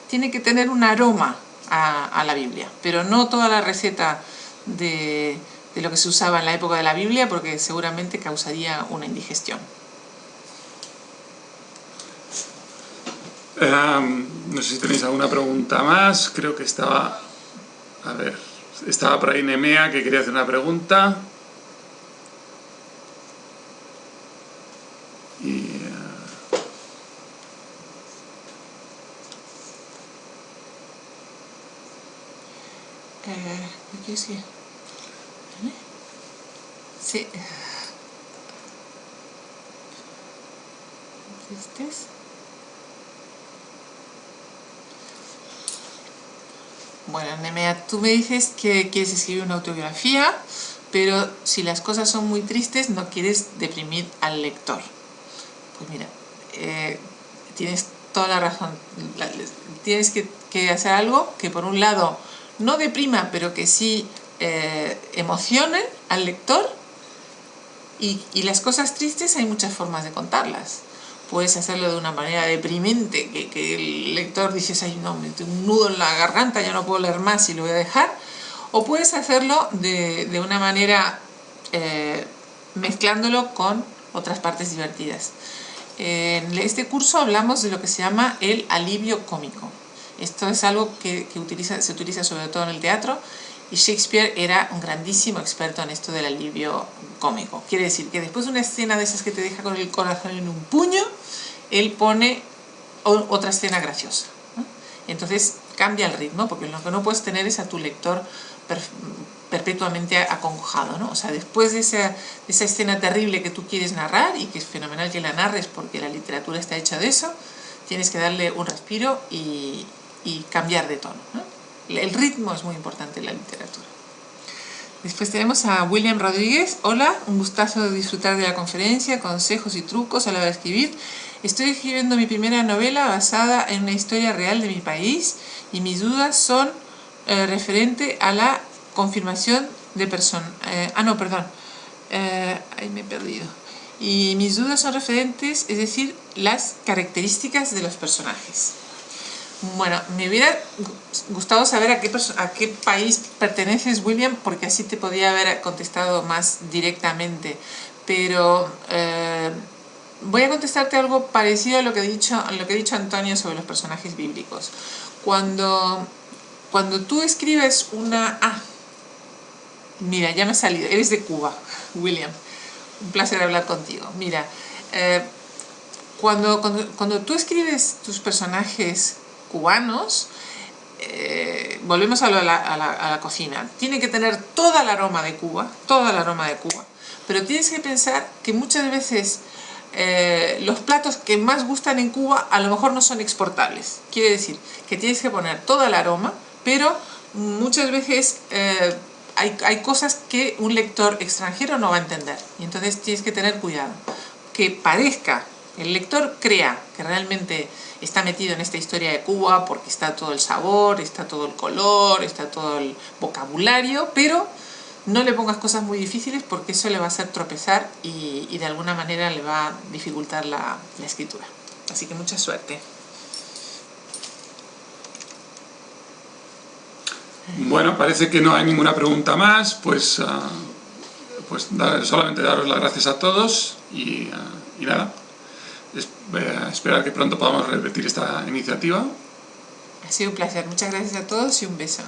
tiene que tener un aroma a la Biblia, pero no toda la receta de lo que se usaba en la época de la Biblia, porque seguramente causaría una indigestión. No sé si tenéis alguna pregunta más. Creo que estaba... A ver, Estaba por ahí Nemea, que quería hacer una pregunta. Y... ¿qué es que? Sí. Bueno, Nemea, tú me dices que quieres escribir una autobiografía, pero si las cosas son muy tristes no quieres deprimir al lector. Pues mira, tienes toda la razón. Tienes que hacer algo que por un lado no deprima, pero que sí emocione al lector. Y las cosas tristes hay muchas formas de contarlas. Puedes hacerlo de una manera deprimente, que el lector dice, ay no, me tengo un nudo en la garganta, ya no puedo leer más y lo voy a dejar. O puedes hacerlo de una manera mezclándolo con otras partes divertidas. En este curso hablamos de lo que se llama el alivio cómico. Esto es algo que se utiliza sobre todo en el teatro, y Shakespeare era un grandísimo experto en esto del alivio cómico. Quiere decir que después de una escena de esas que te deja con el corazón en un puño, él pone otra escena graciosa, ¿no? Entonces cambia el ritmo, porque lo que no puedes tener es a tu lector perpetuamente acongojado, ¿no? O sea, después de esa escena terrible que tú quieres narrar, y que es fenomenal que la narres porque la literatura está hecha de eso, tienes que darle un respiro y cambiar de tono, ¿no? El ritmo es muy importante en la literatura. Después tenemos a William Rodríguez. Hola, un gustazo de disfrutar de la conferencia, consejos y trucos a la hora de escribir. Estoy escribiendo mi primera novela basada en una historia real de mi país y mis dudas son referente a la confirmación de persona. Ahí me he perdido. Y mis dudas son referentes, es decir, las características de los personajes. Bueno, me hubiera gustado saber a qué país perteneces, William, porque así te podía haber contestado más directamente. Pero voy a contestarte algo parecido a lo que ha dicho Antonio sobre los personajes bíblicos. Cuando tú escribes una... mira, ya me ha salido. Eres de Cuba, William. Un placer hablar contigo. Mira, cuando tú escribes tus personajes cubanos, volvemos a la cocina. Tiene que tener toda el aroma de Cuba, pero tienes que pensar que muchas veces los platos que más gustan en Cuba a lo mejor no son exportables. Quiere decir que tienes que poner toda el aroma, pero muchas veces hay cosas que un lector extranjero no va a entender, y entonces tienes que tener cuidado. Que parezca, el lector crea que realmente está metido en esta historia de Cuba porque está todo el sabor, está todo el color, está todo el vocabulario, pero no le pongas cosas muy difíciles porque eso le va a hacer tropezar y de alguna manera le va a dificultar la escritura. Así que mucha suerte. Bueno, parece que no hay ninguna pregunta más, pues solamente daros las gracias a todos y nada. Esperar que pronto podamos repetir esta iniciativa. Ha sido un placer. Muchas gracias a todos y un beso.